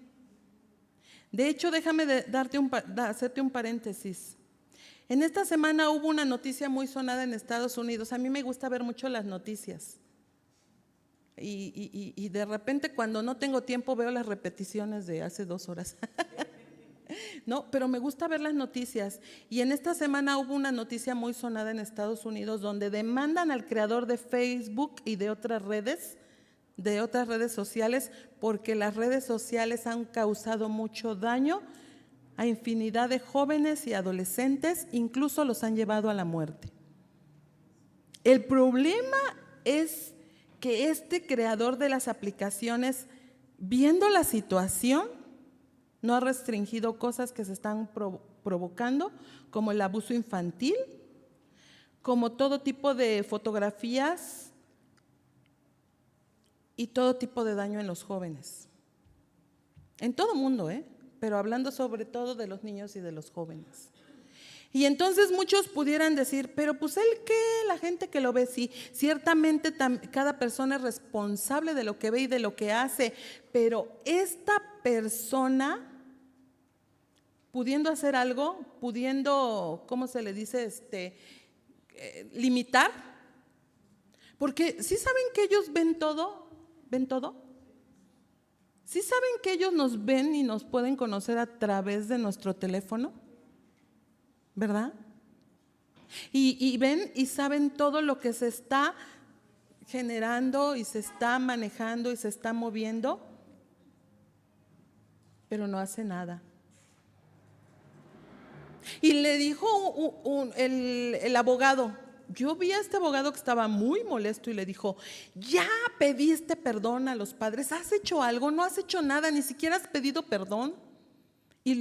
De hecho, déjame hacerte un paréntesis. En esta semana hubo una noticia muy sonada en Estados Unidos. A mí me gusta ver mucho las noticias. Y de repente cuando no tengo tiempo veo las repeticiones de hace 2 horas. No, pero me gusta ver las noticias. Y en esta semana hubo una noticia muy sonada en Estados Unidos donde demandan al creador de Facebook y de otras redes sociales, porque las redes sociales han causado mucho daño a infinidad de jóvenes y adolescentes, incluso los han llevado a la muerte. El problema es que este creador de las aplicaciones, viendo la situación, no ha restringido cosas que se están provocando, como el abuso infantil, como todo tipo de fotografías y todo tipo de daño en los jóvenes. En todo mundo, pero hablando sobre todo de los niños y de los jóvenes. Y entonces muchos pudieran decir, pero pues él qué, la gente que lo ve, sí, ciertamente cada persona es responsable de lo que ve y de lo que hace, pero esta persona, pudiendo hacer algo, pudiendo, ¿cómo se le dice? Limitar, porque ¿sí saben que ellos ven todo? ¿Ven todo? ¿Sí saben que ellos nos ven y nos pueden conocer a través de nuestro teléfono? ¿Verdad? Y ven y saben todo lo que se está generando y se está manejando y se está moviendo, pero no hace nada. Y le dijo el abogado, yo vi a este abogado que estaba muy molesto y le dijo, ya pediste perdón a los padres, ¿has hecho algo? No has hecho nada, ni siquiera has pedido perdón. Y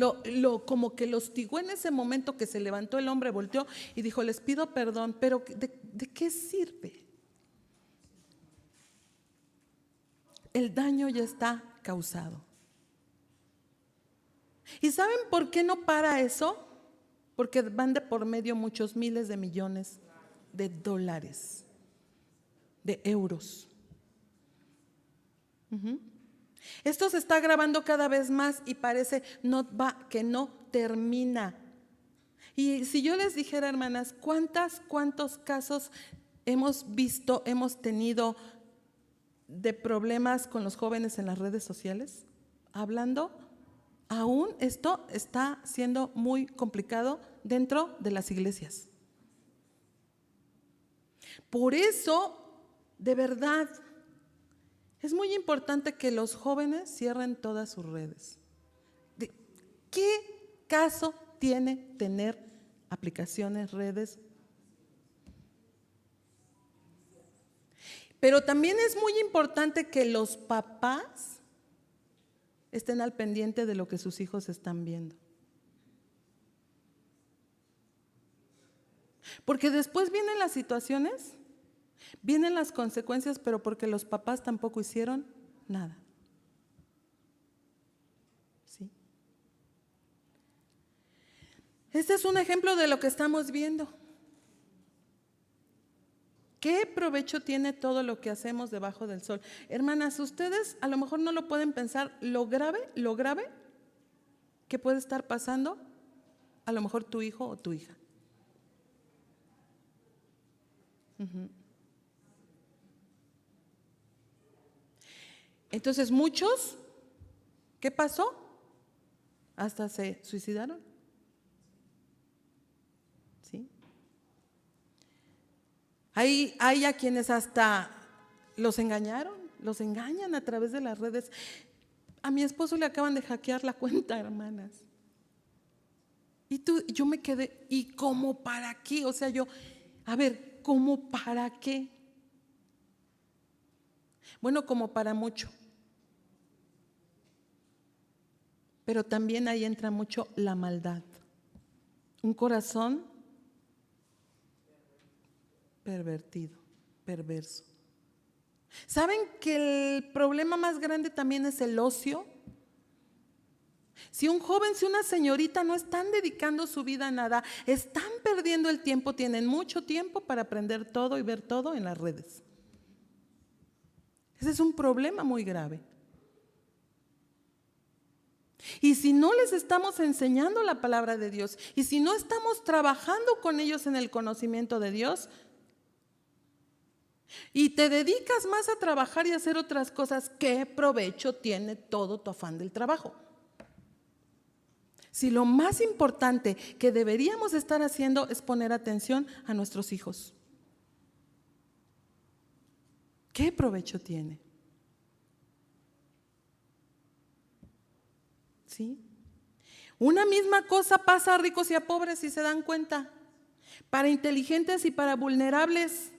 como que lo hostigó en ese momento, que se levantó el hombre, volteó y dijo, les pido perdón, pero ¿de qué sirve? El daño ya está causado. ¿Y saben por qué no para eso? Porque van de por medio muchos miles de millones de dólares, de euros. Esto se está agravando cada vez más y parece que no termina. Y si yo les dijera, hermanas, ¿cuántos casos hemos visto, hemos tenido de problemas con los jóvenes en las redes sociales? Hablando, aún esto está siendo muy complicado dentro de las iglesias. Por eso, de verdad, es muy importante que los jóvenes cierren todas sus redes. ¿Qué caso tiene tener aplicaciones, redes? Pero también es muy importante que los papás estén al pendiente de lo que sus hijos están viendo. Porque después vienen las situaciones, vienen las consecuencias, pero porque los papás tampoco hicieron nada. ¿Sí? Este es un ejemplo de lo que estamos viendo. ¿Qué provecho tiene todo lo que hacemos debajo del sol? Hermanas, ustedes a lo mejor no lo pueden pensar, lo grave que puede estar pasando a lo mejor tu hijo o tu hija. Entonces muchos, ¿qué pasó? Hasta se suicidaron. ¿Sí? Hay a quienes hasta los engañaron, los engañan a través de las redes. A mi esposo le acaban de hackear la cuenta, hermanas. Y yo me quedé, ¿y cómo para qué? O sea, a ver, ¿cómo para qué? Bueno, como para mucho. Pero también ahí entra mucho la maldad. Un corazón pervertido, perverso. ¿Saben que el problema más grande también es el ocio? Si un joven, si una señorita no están dedicando su vida a nada, están perdiendo el tiempo, tienen mucho tiempo para aprender todo y ver todo en las redes. Ese es un problema muy grave. Y si no les estamos enseñando la palabra de Dios, y si no estamos trabajando con ellos en el conocimiento de Dios, y te dedicas más a trabajar y a hacer otras cosas, ¿qué provecho tiene todo tu afán del trabajo? Si lo más importante que deberíamos estar haciendo es poner atención a nuestros hijos, ¿qué provecho tiene? ¿Sí? Una misma cosa pasa a ricos y a pobres, si se dan cuenta, para inteligentes y para vulnerables.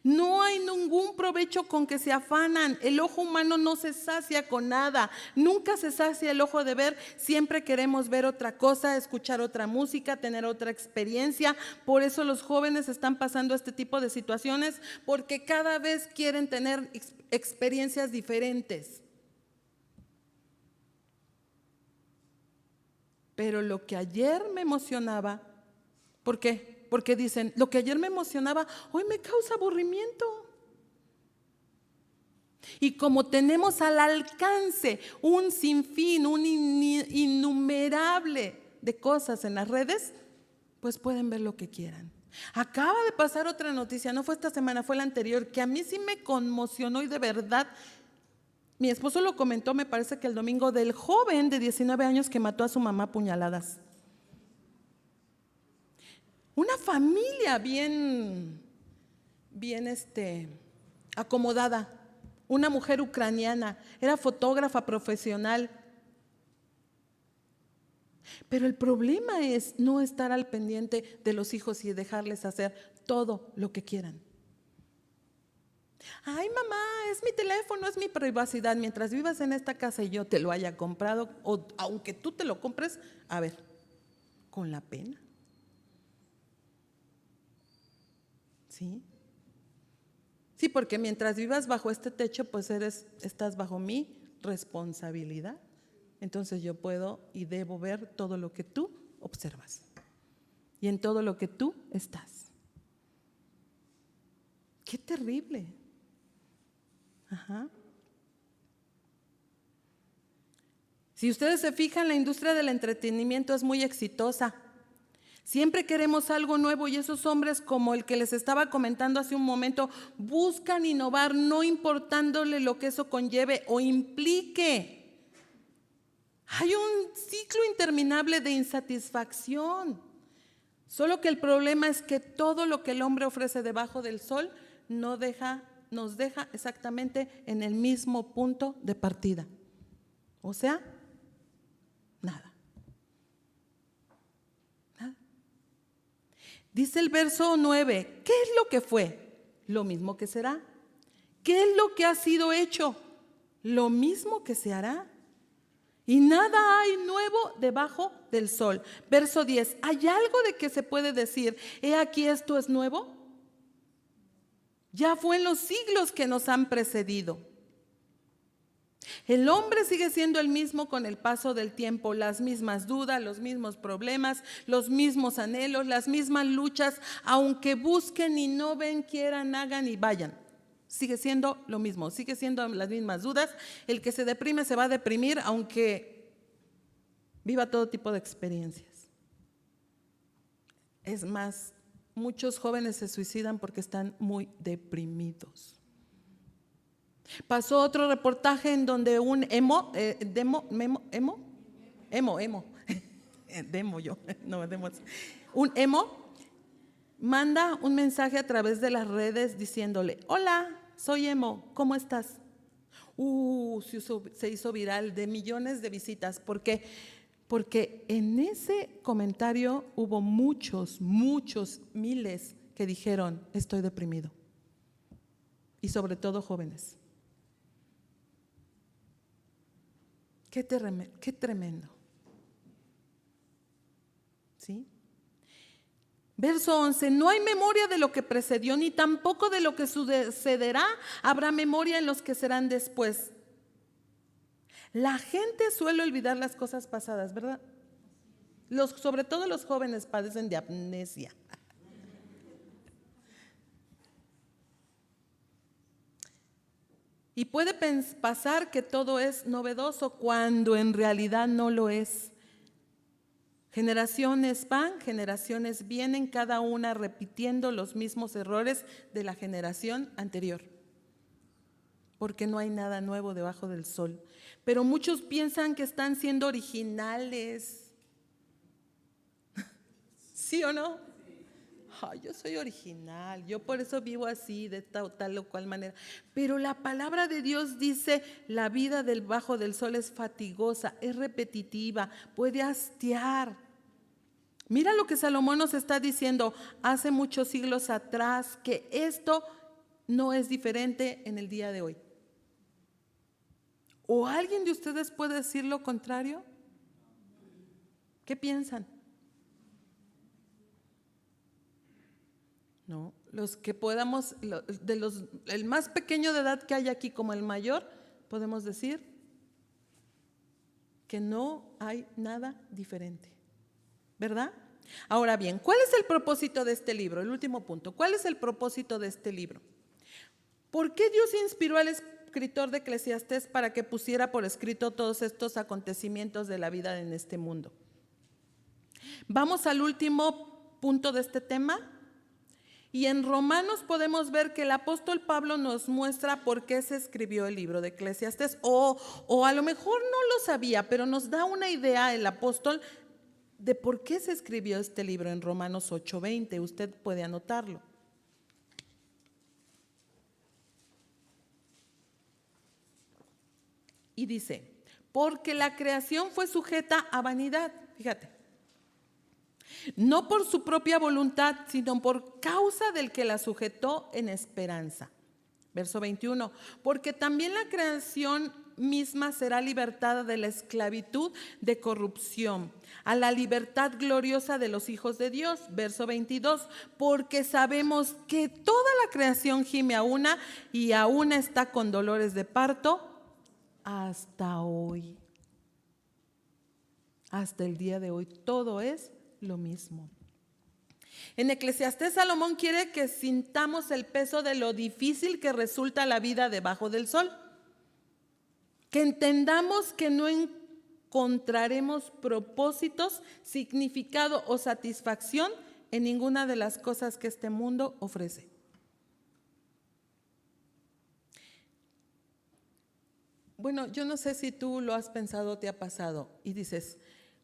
No hay ningún provecho con que se afanan. El ojo humano no se sacia con nada. Nunca se sacia el ojo de ver. Siempre queremos ver otra cosa, escuchar otra música, tener otra experiencia. Por eso los jóvenes están pasando este tipo de situaciones, porque cada vez quieren tener experiencias diferentes. Pero lo que ayer me emocionaba, ¿por qué? Porque dicen, lo que ayer me emocionaba, hoy me causa aburrimiento. Y como tenemos al alcance un sinfín, un innumerable de cosas en las redes, pues pueden ver lo que quieran. Acaba de pasar otra noticia, no fue esta semana, fue la anterior, que a mí sí me conmocionó y de verdad, mi esposo lo comentó, me parece que el domingo, del joven de 19 años que mató a su mamá a puñaladas. Una familia bien acomodada, una mujer ucraniana, era fotógrafa profesional. Pero el problema es no estar al pendiente de los hijos y dejarles hacer todo lo que quieran. Ay, mamá, es mi teléfono, es mi privacidad. Mientras vivas en esta casa y yo te lo haya comprado, o aunque tú te lo compres, a ver, con la pena. ¿Sí? Sí, porque mientras vivas bajo este techo, pues estás bajo mi responsabilidad. Entonces yo puedo y debo ver todo lo que tú observas y en todo lo que tú estás. ¡Qué terrible! Ajá. Si ustedes se fijan, la industria del entretenimiento es muy exitosa. Siempre queremos algo nuevo y esos hombres, como el que les estaba comentando hace un momento, buscan innovar, no importándole lo que eso conlleve o implique. Hay un ciclo interminable de insatisfacción. Solo que el problema es que todo lo que el hombre ofrece debajo del sol nos deja exactamente en el mismo punto de partida. O sea, nada. Dice el verso 9, ¿qué es lo que fue? Lo mismo que será. ¿Qué es lo que ha sido hecho? Lo mismo que se hará. Y nada hay nuevo debajo del sol. Verso 10, ¿hay algo de que se puede decir, he aquí esto es nuevo? Ya fue en los siglos que nos han precedido. El hombre sigue siendo el mismo con el paso del tiempo, las mismas dudas, los mismos problemas, los mismos anhelos, las mismas luchas, aunque busquen y no ven, quieran, hagan y vayan. Sigue siendo lo mismo, sigue siendo las mismas dudas. El que se deprime se va a deprimir aunque viva todo tipo de experiencias. Es más, muchos jóvenes se suicidan porque están muy deprimidos. Pasó otro reportaje en donde un un emo manda un mensaje a través de las redes diciéndole, hola, soy emo, ¿cómo estás? Se hizo viral, de millones de visitas. ¿Por qué? Porque en ese comentario hubo muchos, miles que dijeron, estoy deprimido. Y sobre todo jóvenes. Qué tremendo. ¿Sí? Verso 11, no hay memoria de lo que precedió, ni tampoco de lo que sucederá, habrá memoria en los que serán después. La gente suele olvidar las cosas pasadas, ¿verdad? Sobre todo los jóvenes padecen de amnesia. Y puede pasar que todo es novedoso cuando en realidad no lo es. Generaciones van, generaciones vienen, cada una repitiendo los mismos errores de la generación anterior. Porque no hay nada nuevo debajo del sol. Pero muchos piensan que están siendo originales. ¿Sí o no? Ay, yo soy original, yo por eso vivo así, de tal o cual manera. Pero la palabra de Dios dice, la vida debajo del sol es fatigosa, es repetitiva, puede hastiar. Mira lo que Salomón nos está diciendo hace muchos siglos atrás, que esto no es diferente en el día de hoy. ¿O alguien de ustedes puede decir lo contrario? ¿Qué piensan? No, los que podamos, el más pequeño de edad que hay aquí como el mayor, podemos decir que no hay nada diferente, ¿verdad? Ahora bien, ¿cuál es el propósito de este libro? El último punto, ¿cuál es el propósito de este libro? ¿Por qué Dios inspiró al escritor de Eclesiastés para que pusiera por escrito todos estos acontecimientos de la vida en este mundo? Vamos al último punto de este tema. Y en Romanos podemos ver que el apóstol Pablo nos muestra por qué se escribió el libro de Eclesiastés, o a lo mejor no lo sabía, pero nos da una idea el apóstol de por qué se escribió este libro en Romanos 8:20. Usted puede anotarlo. Y dice, porque la creación fue sujeta a vanidad, fíjate. No por su propia voluntad, sino por causa del que la sujetó en esperanza. Verso 21, porque también la creación misma será libertada de la esclavitud de corrupción a la libertad gloriosa de los hijos de Dios. Verso 22, porque sabemos que toda la creación gime a una y a una está con dolores de parto hasta hoy. Hasta el día de hoy, todo es lo mismo. En Eclesiastés, Salomón quiere que sintamos el peso de lo difícil que resulta la vida debajo del sol. Que entendamos que no encontraremos propósitos, significado o satisfacción en ninguna de las cosas que este mundo ofrece. Bueno, yo no sé si tú lo has pensado o te ha pasado y dices,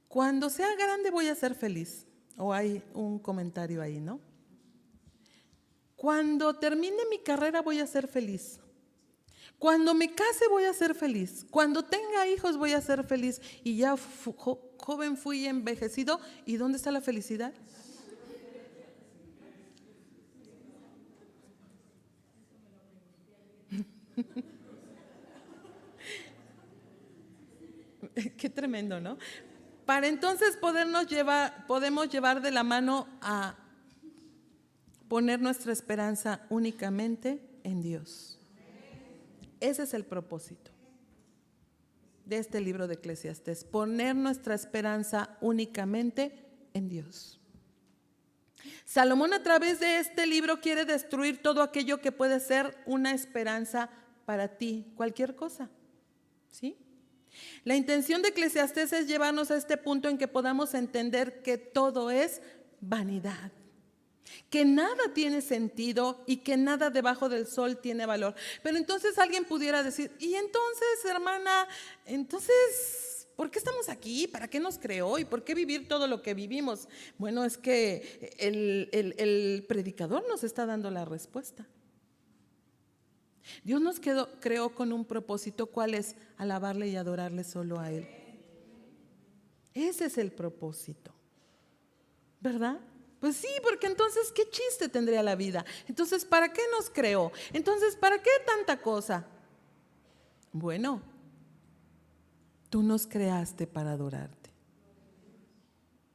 cuando sea grande voy a ser feliz. O hay un comentario ahí, ¿no? Cuando termine mi carrera voy a ser feliz. Cuando me case voy a ser feliz. Cuando tenga hijos voy a ser feliz. Y ya joven fui envejecido. ¿Y dónde está la felicidad? Qué tremendo, ¿no? Para entonces podemos llevar de la mano a poner nuestra esperanza únicamente en Dios. Ese es el propósito de este libro de Eclesiastés, poner nuestra esperanza únicamente en Dios. Salomón a través de este libro quiere destruir todo aquello que puede ser una esperanza para ti, cualquier cosa, ¿sí? La intención de Eclesiastés es llevarnos a este punto en que podamos entender que todo es vanidad, que nada tiene sentido y que nada debajo del sol tiene valor. Pero entonces alguien pudiera decir, y entonces, hermana, entonces, ¿por qué estamos aquí? ¿Para qué nos creó? ¿Y por qué vivir todo lo que vivimos? Bueno, es que el predicador nos está dando la respuesta. Dios nos creó con un propósito, ¿cuál es? Alabarle y adorarle solo a Él. Ese es el propósito, ¿verdad? Pues sí, porque entonces, ¿qué chiste tendría la vida? Entonces, ¿para qué nos creó? Entonces, ¿para qué tanta cosa? Bueno, tú nos creaste para adorarte.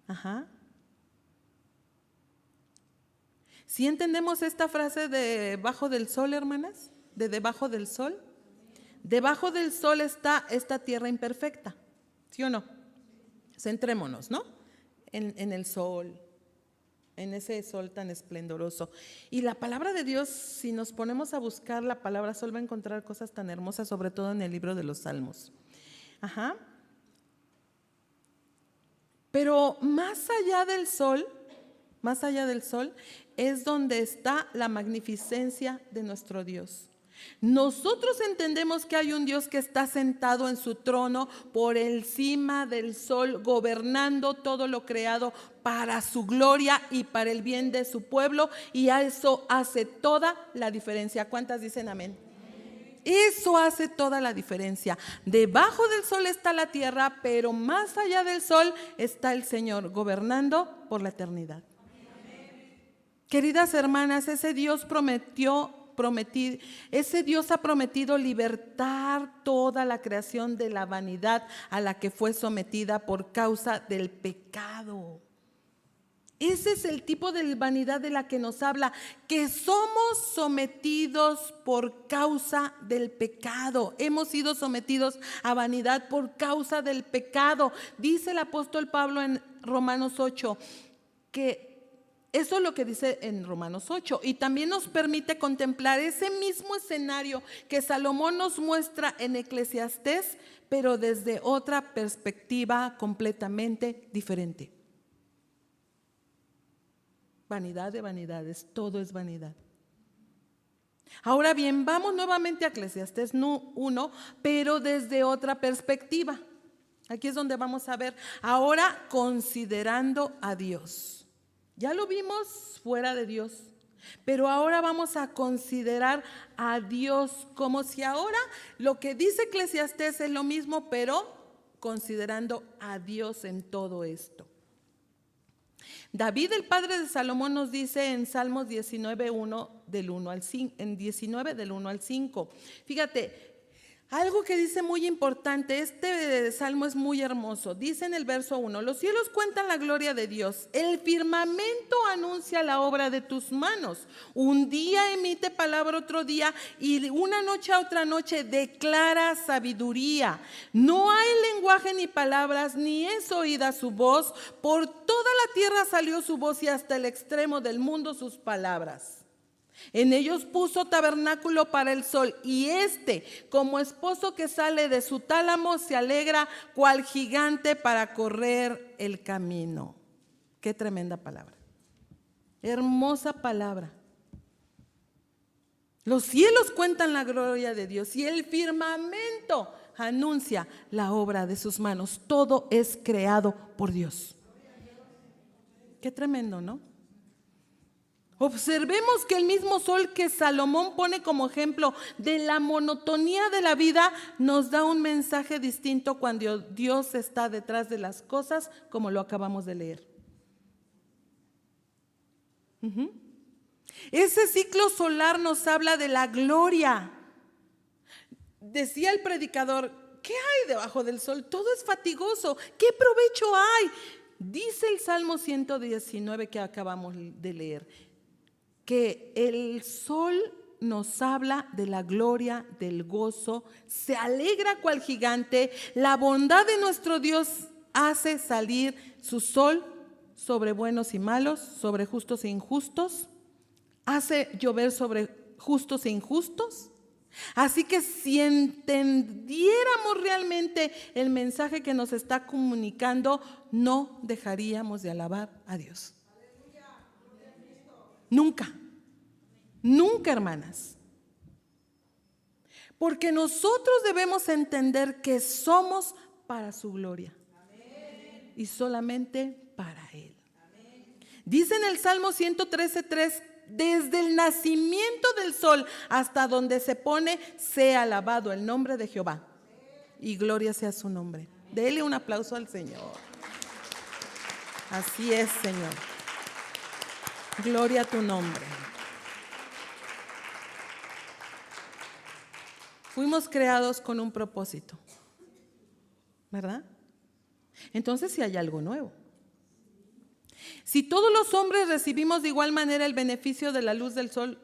Ajá. ¿Sí entendemos esta frase de debajo del sol, hermanas? De debajo del sol. Debajo del sol está esta tierra imperfecta, ¿sí o no? Centrémonos, ¿no? En el sol, en ese sol tan esplendoroso. Y la palabra de Dios, si nos ponemos a buscar la palabra sol, va a encontrar cosas tan hermosas, sobre todo en el libro de los Salmos. Ajá. Pero más allá del sol, es donde está la magnificencia de nuestro Dios. Nosotros entendemos que hay un Dios que está sentado en su trono por encima del sol, gobernando todo lo creado para su gloria y para el bien de su pueblo, y eso hace toda la diferencia. ¿Cuántas dicen amén? Eso hace toda la diferencia. Debajo del sol está la tierra, pero más allá del sol está el Señor gobernando por la eternidad. Queridas hermanas, ese Dios ha prometido libertar toda la creación de la vanidad a la que fue sometida por causa del pecado. Ese es el tipo de vanidad de la que nos habla, que somos sometidos por causa del pecado. Hemos sido sometidos a vanidad por causa del pecado. Dice el apóstol Pablo en Romanos 8, que eso es lo que dice en Romanos 8, y también nos permite contemplar ese mismo escenario que Salomón nos muestra en Eclesiastés, pero desde otra perspectiva completamente diferente. Vanidad de vanidades, todo es vanidad. Ahora bien, vamos nuevamente a Eclesiastés 1, pero desde otra perspectiva. Aquí es donde vamos a ver, ahora considerando a Dios. Ya lo vimos fuera de Dios, pero ahora vamos a considerar a Dios como si ahora lo que dice Eclesiastés es lo mismo, pero considerando a Dios en todo esto. David, el padre de Salomón, nos dice en Salmos 19, del 1 al 5, en 19 del 1 al 5. Fíjate, algo que dice muy importante, este salmo es muy hermoso. Dice en el verso 1, los cielos cuentan la gloria de Dios, el firmamento anuncia la obra de tus manos. Un día emite palabra otro día, y una noche a otra noche declara sabiduría. No hay lenguaje ni palabras, ni es oída su voz. Por toda la tierra salió su voz, y hasta el extremo del mundo sus palabras. En ellos puso tabernáculo para el sol, y como esposo que sale de su tálamo, se alegra cual gigante para correr el camino. Qué tremenda palabra. Hermosa palabra. Los cielos cuentan la gloria de Dios, y el firmamento anuncia la obra de sus manos. Todo es creado por Dios. Qué tremendo, ¿no? Observemos que el mismo sol que Salomón pone como ejemplo de la monotonía de la vida nos da un mensaje distinto cuando Dios está detrás de las cosas, como lo acabamos de leer. Ese ciclo solar nos habla de la gloria. Decía el predicador, ¿qué hay debajo del sol? Todo es fatigoso. ¿Qué provecho hay? Dice el Salmo 119 que acabamos de leer, que el sol nos habla de la gloria, del gozo, se alegra cual gigante. La bondad de nuestro Dios hace salir su sol sobre buenos y malos, sobre justos e injustos, hace llover sobre justos e injustos. Así que si entendiéramos realmente el mensaje que nos está comunicando, no dejaríamos de alabar a Dios. Nunca, nunca, hermanas. Porque nosotros debemos entender que somos para su gloria. Amén. Y solamente para Él. Amén. Dice en el Salmo 113:3, desde el nacimiento del sol hasta donde se pone, sea alabado el nombre de Jehová. Y gloria sea su nombre. Dele un aplauso al Señor. Así es, Señor. Gloria a tu nombre. Fuimos creados con un propósito, ¿verdad? Entonces sí hay algo nuevo. Si todos los hombres recibimos de igual manera el beneficio de la luz del sol,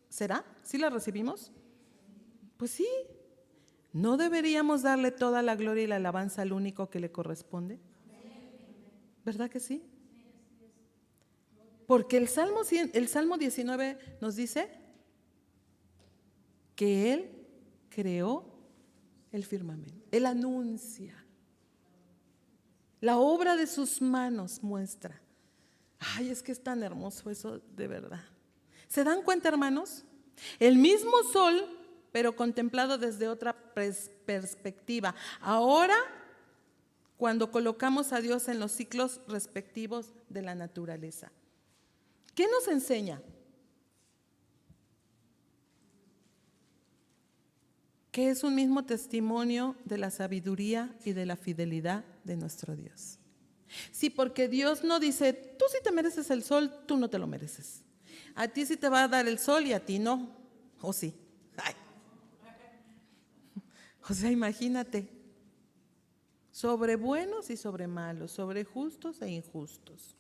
¿será? ¿Sí la recibimos? Pues sí. ¿No deberíamos darle toda la gloria y la alabanza al único que le corresponde? ¿Verdad que sí? Porque el Salmo 19 nos dice que Él creó el firmamento. Él anuncia. La obra de sus manos muestra. Ay, es que es tan hermoso eso, de verdad. ¿Se dan cuenta, hermanos? El mismo sol, pero contemplado desde otra perspectiva. Ahora, cuando colocamos a Dios en los ciclos respectivos de la naturaleza. ¿Qué nos enseña? Que es un mismo testimonio de la sabiduría y de la fidelidad de nuestro Dios. Sí, porque Dios no dice, tú sí te mereces el sol, tú no te lo mereces. A ti sí te va a dar el sol y a ti no. ¿O sí? Ay. O sea, imagínate. Sobre buenos y sobre malos, sobre justos e injustos.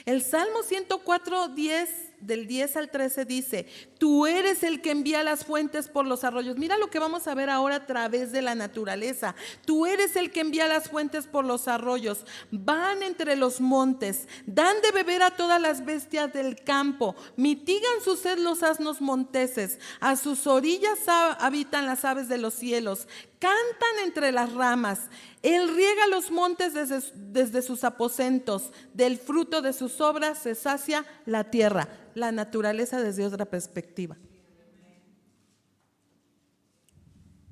El Salmo 104, 10, del 10 al 13 dice, tú eres el que envía las fuentes por los arroyos. Mira lo que vamos a ver ahora a través de la naturaleza. Tú eres el que envía las fuentes por los arroyos. Van entre los montes, dan de beber a todas las bestias del campo. Mitigan su sed los asnos monteses. A sus orillas habitan las aves de los cielos. Cantan entre las ramas. Él riega los montes desde sus aposentos. Del fruto de sus obras se sacia la tierra. La naturaleza desde otra perspectiva.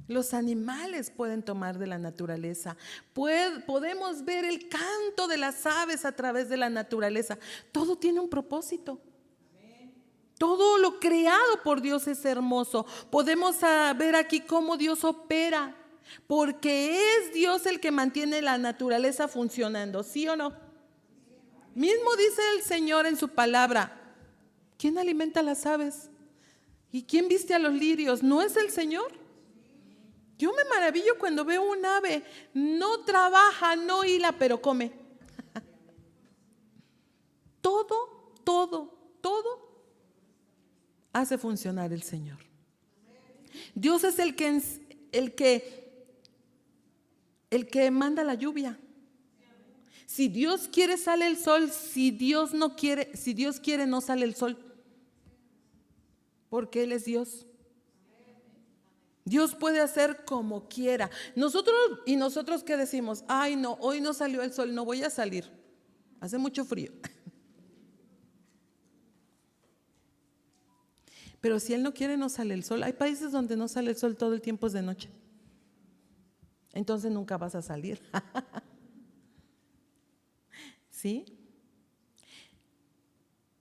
Los animales pueden tomar de la naturaleza. Podemos ver el canto de las aves a través de la naturaleza. Todo tiene un propósito. Todo lo creado por Dios es hermoso. Podemos ver aquí cómo Dios opera, porque es Dios el que mantiene la naturaleza funcionando, ¿sí o no? Mismo dice el Señor en su palabra, ¿quién alimenta a las aves? ¿Y quién viste a los lirios? ¿No es el Señor? Yo me maravillo cuando veo un ave, no trabaja, no hila, pero come. Todo hace funcionar el Señor. Dios es el que manda la lluvia. Si Dios quiere sale el sol, si Dios quiere no sale el sol. Porque Él es Dios. Dios puede hacer como quiera. Nosotros ¿qué decimos? Ay, no, hoy no salió el sol, no voy a salir. Hace mucho frío. Pero si Él no quiere, no sale el sol. Hay países donde no sale el sol, todo el tiempo es de noche. Entonces nunca vas a salir. ¿Sí?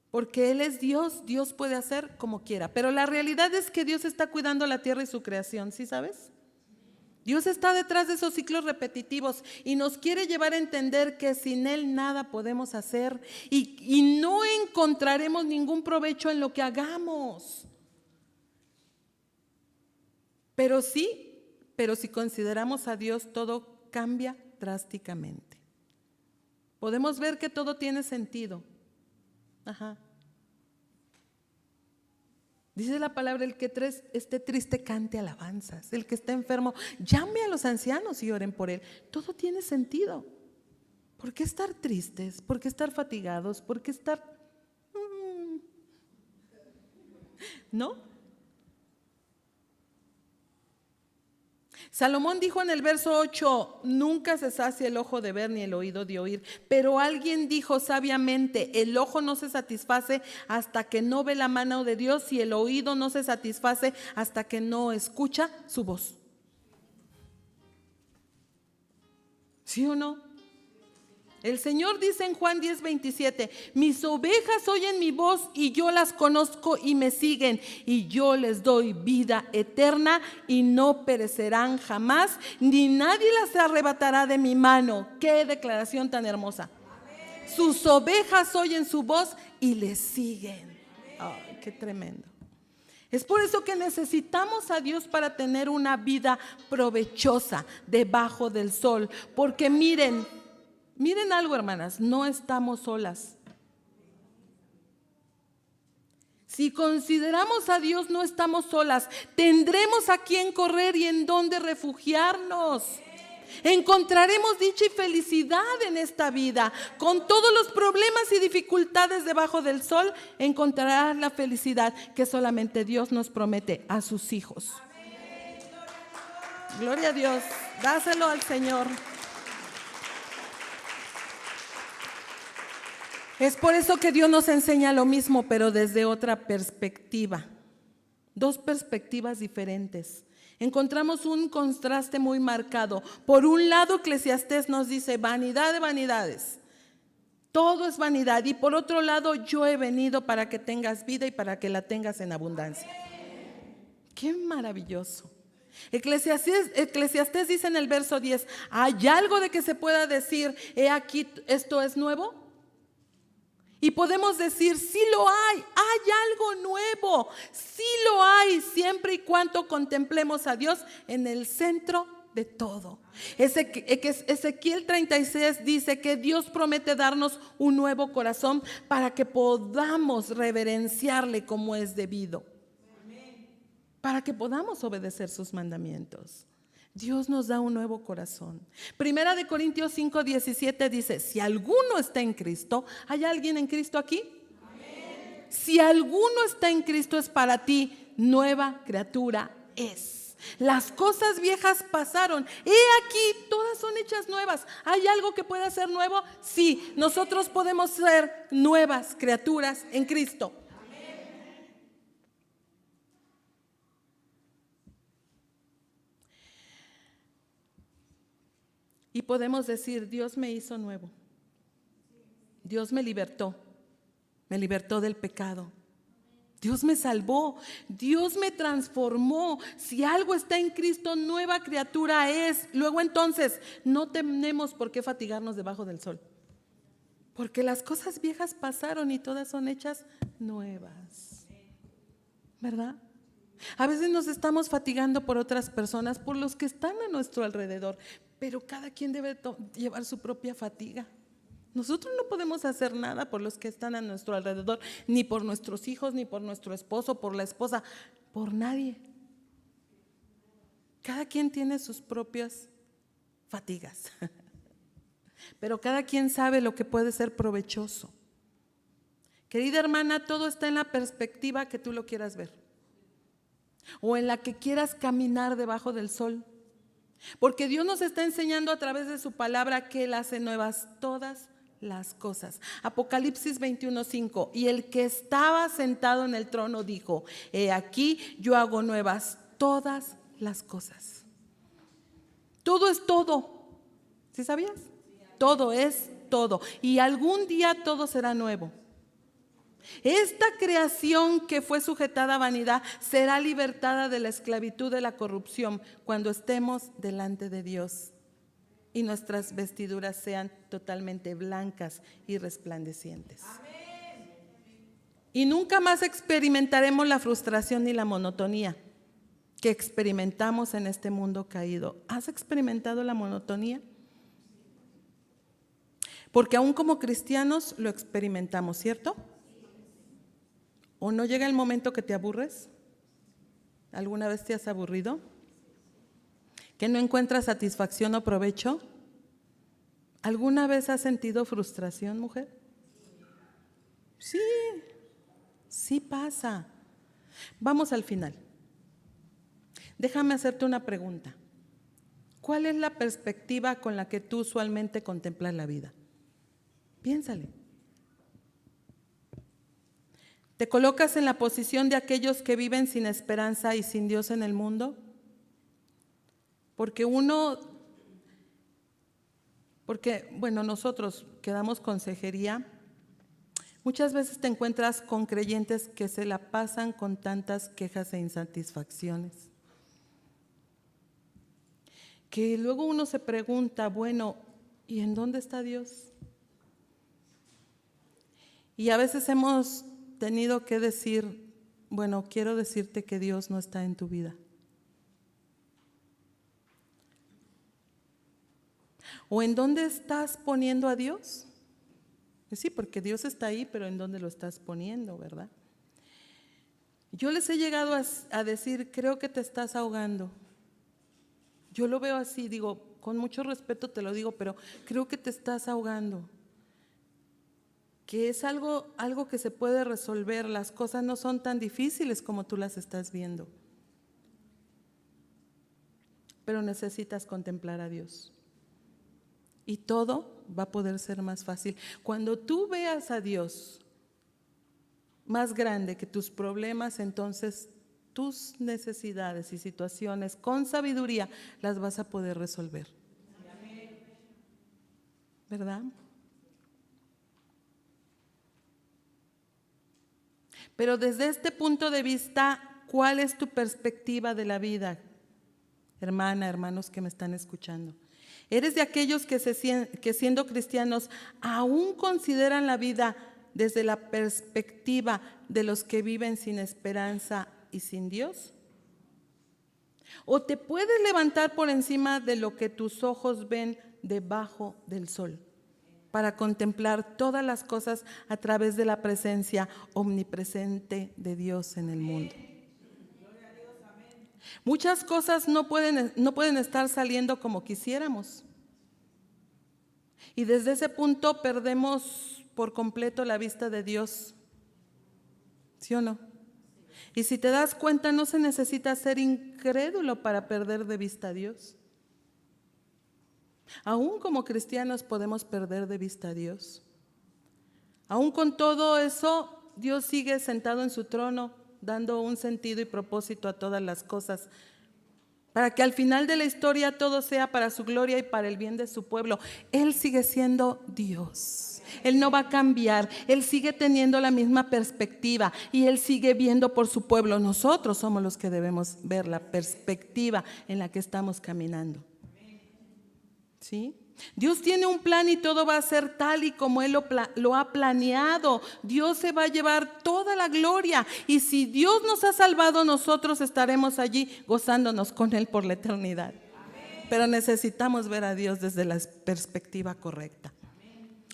Porque Él es Dios, Dios puede hacer como quiera. Pero la realidad es que Dios está cuidando la tierra y su creación, ¿sí sabes? Dios está detrás de esos ciclos repetitivos y nos quiere llevar a entender que sin Él nada podemos hacer y no encontraremos ningún provecho en lo que hagamos. Pero si consideramos a Dios, todo cambia drásticamente. Podemos ver que todo tiene sentido. Ajá. Dice la palabra, el que esté triste cante alabanzas, el que esté enfermo llame a los ancianos y oren por él. Todo tiene sentido. ¿Por qué estar tristes? ¿Por qué estar fatigados? ¿Por qué estar? ¿No? Salomón dijo en el verso 8, nunca se sacia el ojo de ver ni el oído de oír, pero alguien dijo sabiamente, el ojo no se satisface hasta que no ve la mano de Dios y el oído no se satisface hasta que no escucha su voz. ¿Sí o no? El Señor dice en Juan 10:27, mis ovejas oyen mi voz y yo las conozco y me siguen y yo les doy vida eterna y no perecerán jamás, ni nadie las arrebatará de mi mano. ¡Qué declaración tan hermosa! Sus ovejas oyen su voz y le siguen. Ay, qué tremendo. Es por eso que necesitamos a Dios para tener una vida provechosa debajo del sol. Porque miren algo, hermanas, no estamos solas. Si consideramos a Dios, no estamos solas. Tendremos a quien correr y en dónde refugiarnos. Encontraremos dicha y felicidad en esta vida. Con todos los problemas y dificultades debajo del sol, encontrarás la felicidad que solamente Dios nos promete a sus hijos. Gloria a Dios. Dáselo al Señor. Es por eso que Dios nos enseña lo mismo, pero desde otra perspectiva. Dos perspectivas diferentes. Encontramos un contraste muy marcado. Por un lado, Eclesiastés nos dice vanidad de vanidades. Todo es vanidad. Y por otro lado, yo he venido para que tengas vida y para que la tengas en abundancia. Qué maravilloso. Eclesiastés dice en el verso 10, ¿hay algo de que se pueda decir, he aquí, esto es nuevo? Y podemos decir, sí lo hay algo nuevo, sí lo hay, siempre y cuando contemplemos a Dios en el centro de todo. Ezequiel 36 dice que Dios promete darnos un nuevo corazón para que podamos reverenciarle como es debido, para que podamos obedecer sus mandamientos. Dios nos da un nuevo corazón. Primera de Corintios 5:17 dice, si alguno está en Cristo, ¿hay alguien en Cristo aquí? Amén. Si alguno está en Cristo, es para ti, nueva criatura es. Las cosas viejas pasaron, he aquí, todas son hechas nuevas. ¿Hay algo que pueda ser nuevo? Sí, nosotros podemos ser nuevas criaturas en Cristo. Y podemos decir, Dios me hizo nuevo. Dios me libertó del pecado. Dios me salvó, Dios me transformó. Si algo está en Cristo, nueva criatura es. Luego entonces, no tenemos por qué fatigarnos debajo del sol. Porque las cosas viejas pasaron y todas son hechas nuevas. ¿Verdad? A veces nos estamos fatigando por otras personas, por los que están a nuestro alrededor, pero cada quien debe llevar su propia fatiga. Nosotros no podemos hacer nada por los que están a nuestro alrededor, ni por nuestros hijos, ni por nuestro esposo, por la esposa, por nadie. Cada quien tiene sus propias fatigas, pero cada quien sabe lo que puede ser provechoso. Querida hermana, todo está en la perspectiva que tú lo quieras ver, o en la que quieras caminar debajo del sol. Porque Dios nos está enseñando a través de su palabra que Él hace nuevas todas las cosas. Apocalipsis 21:5, y el que estaba sentado en el trono dijo, he aquí yo hago nuevas todas las cosas. Todo es todo. ¿Sí sabías? Todo es todo. Y algún día todo será nuevo. Esta creación que fue sujetada a vanidad será libertada de la esclavitud de la corrupción cuando estemos delante de Dios y nuestras vestiduras sean totalmente blancas y resplandecientes. Amén. Y nunca más experimentaremos la frustración ni la monotonía que experimentamos en este mundo caído. ¿Has experimentado la monotonía? Porque aún como cristianos lo experimentamos, ¿cierto? ¿O no llega el momento que te aburres? ¿Alguna vez te has aburrido? ¿Que no encuentras satisfacción o provecho? ¿Alguna vez has sentido frustración, mujer? Sí, sí pasa. Vamos al final. Déjame hacerte una pregunta. ¿Cuál es la perspectiva con la que tú usualmente contemplas la vida? Piénsale. ¿Te colocas en la posición de aquellos que viven sin esperanza y sin Dios en el mundo? Porque nosotros que damos consejería, muchas veces te encuentras con creyentes que se la pasan con tantas quejas e insatisfacciones. Que luego uno se pregunta, bueno, ¿y en dónde está Dios? Y a veces hemos tenido que decir, bueno, quiero decirte que Dios no está en tu vida. ¿O en dónde estás poniendo a Dios? Pues sí, porque Dios está ahí, pero ¿en dónde lo estás poniendo, verdad? Yo les he llegado a decir, creo que te estás ahogando. Yo lo veo así, digo, con mucho respeto te lo digo, pero creo que te estás ahogando. Que es algo que se puede resolver, las cosas no son tan difíciles como tú las estás viendo. Pero necesitas contemplar a Dios. Y todo va a poder ser más fácil. Cuando tú veas a Dios más grande que tus problemas, entonces tus necesidades y situaciones con sabiduría las vas a poder resolver. ¿Verdad? Pero desde este punto de vista, ¿cuál es tu perspectiva de la vida, hermana, hermanos que me están escuchando? ¿Eres de aquellos que siendo cristianos aún consideran la vida desde la perspectiva de los que viven sin esperanza y sin Dios? ¿O te puedes levantar por encima de lo que tus ojos ven debajo del sol para contemplar todas las cosas a través de la presencia omnipresente de Dios en el mundo? Muchas cosas no pueden estar saliendo como quisiéramos. Y desde ese punto perdemos por completo la vista de Dios. ¿Sí o no? Y si te das cuenta, no se necesita ser incrédulo para perder de vista a Dios. Aún como cristianos podemos perder de vista a Dios. Aún con todo eso, Dios sigue sentado en su trono, dando un sentido y propósito a todas las cosas, para que al final de la historia todo sea para su gloria y para el bien de su pueblo. Él sigue siendo Dios. Él no va a cambiar. Él sigue teniendo la misma perspectiva y Él sigue viendo por su pueblo. Nosotros somos los que debemos ver la perspectiva en la que estamos caminando. ¿Sí? Dios tiene un plan y todo va a ser tal y como Él lo ha planeado. Dios se va a llevar toda la gloria. Y si Dios nos ha salvado, nosotros estaremos allí gozándonos con Él por la eternidad. Pero necesitamos ver a Dios desde la perspectiva correcta.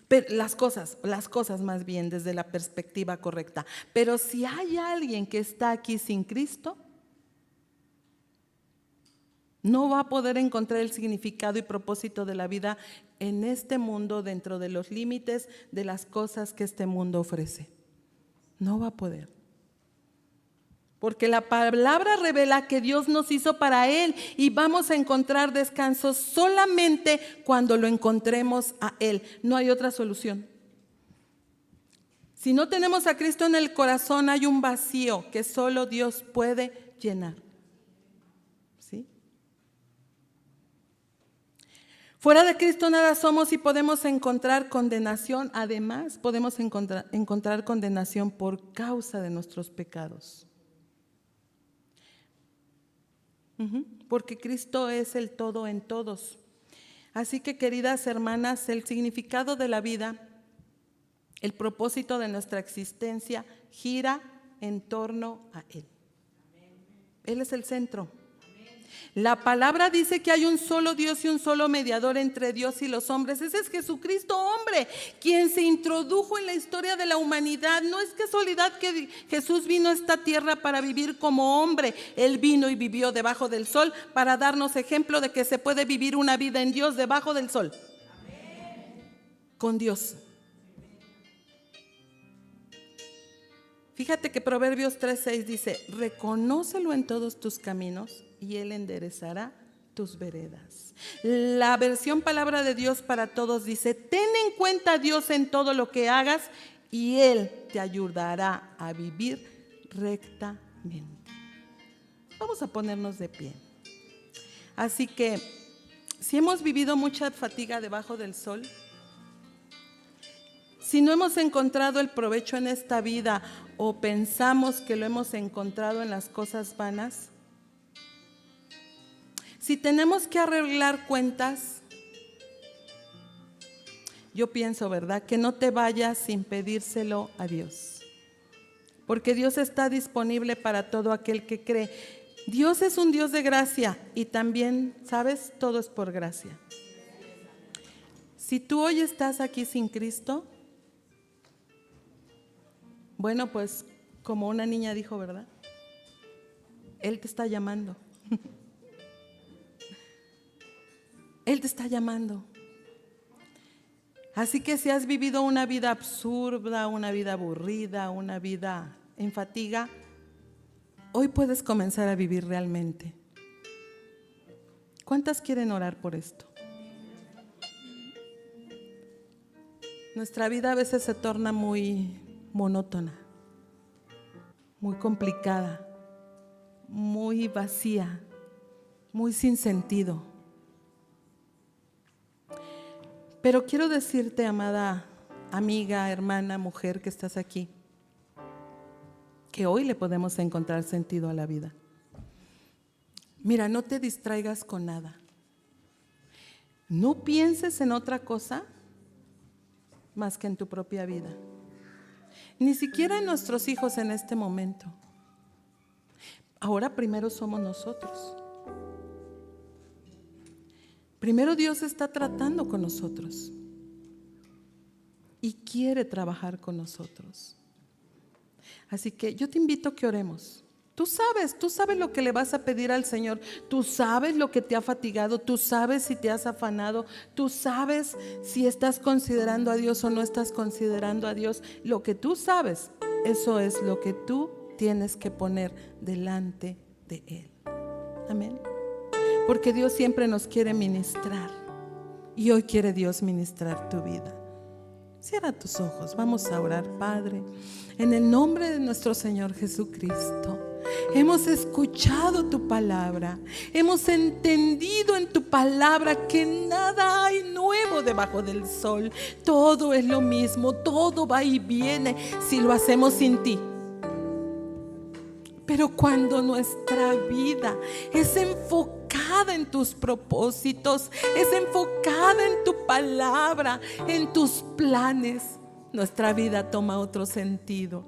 Pero las cosas más bien desde la perspectiva correcta. Pero si hay alguien que está aquí sin Cristo, no va a poder encontrar el significado y propósito de la vida en este mundo dentro de los límites de las cosas que este mundo ofrece. No va a poder. Porque la palabra revela que Dios nos hizo para Él y vamos a encontrar descanso solamente cuando lo encontremos a Él. No hay otra solución. Si no tenemos a Cristo en el corazón, hay un vacío que solo Dios puede llenar. ¿Sí? Fuera de Cristo nada somos y podemos encontrar condenación. Además, podemos encontrar condenación por causa de nuestros pecados. Porque Cristo es el todo en todos. Así que, queridas hermanas, el significado de la vida, el propósito de nuestra existencia gira en torno a Él. Él es el centro. La palabra dice que hay un solo Dios y un solo mediador entre Dios y los hombres. Ese es Jesucristo, hombre, quien se introdujo en la historia de la humanidad. No es casualidad que Jesús vino a esta tierra para vivir como hombre. Él vino y vivió debajo del sol para darnos ejemplo de que se puede vivir una vida en Dios debajo del sol. Con Dios. Fíjate que Proverbios 3:6 dice: reconócelo en todos tus caminos y Él enderezará tus veredas. La versión Palabra de Dios para Todos dice: ten en cuenta a Dios en todo lo que hagas y Él te ayudará a vivir rectamente. Vamos a ponernos de pie. Así que, si hemos vivido mucha fatiga debajo del sol, si no hemos encontrado el provecho en esta vida o pensamos que lo hemos encontrado en las cosas vanas, si tenemos que arreglar cuentas, yo pienso, ¿verdad?, que no te vayas sin pedírselo a Dios. Porque Dios está disponible para todo aquel que cree. Dios es un Dios de gracia y también, ¿sabes? Todo es por gracia. Si tú hoy estás aquí sin Cristo, bueno, pues como una niña dijo, ¿verdad? Él te está llamando. Él te está llamando. Así que si has vivido una vida absurda, una vida aburrida, una vida en fatiga, hoy puedes comenzar a vivir realmente. ¿Cuántas quieren orar por esto? Nuestra vida a veces se torna muy monótona, muy complicada, muy vacía, muy sin sentido. Pero quiero decirte, amada amiga, hermana, mujer que estás aquí, que hoy le podemos encontrar sentido a la vida. Mira, no te distraigas con nada. No pienses en otra cosa más que en tu propia vida. Ni siquiera en nuestros hijos en este momento. Ahora primero somos nosotros. Primero Dios está tratando con nosotros y quiere trabajar con nosotros. Así que yo te invito a que oremos. Tú sabes lo que le vas a pedir al Señor. Tú sabes lo que te ha fatigado. Tú sabes si te has afanado. Tú sabes si estás considerando a Dios o no estás considerando a Dios. Lo que tú sabes, eso es lo que tú tienes que poner delante de Él. Amén. Porque Dios siempre nos quiere ministrar y hoy quiere Dios ministrar tu vida. Cierra tus ojos, vamos a orar. Padre, en el nombre de nuestro Señor Jesucristo, hemos escuchado tu palabra, hemos entendido en tu palabra que nada hay nuevo debajo del sol. Todo es lo mismo, todo va y viene si lo hacemos sin ti. Pero cuando nuestra vida es enfocada en tus propósitos, es enfocada en tu palabra, en tus planes, nuestra vida toma otro sentido.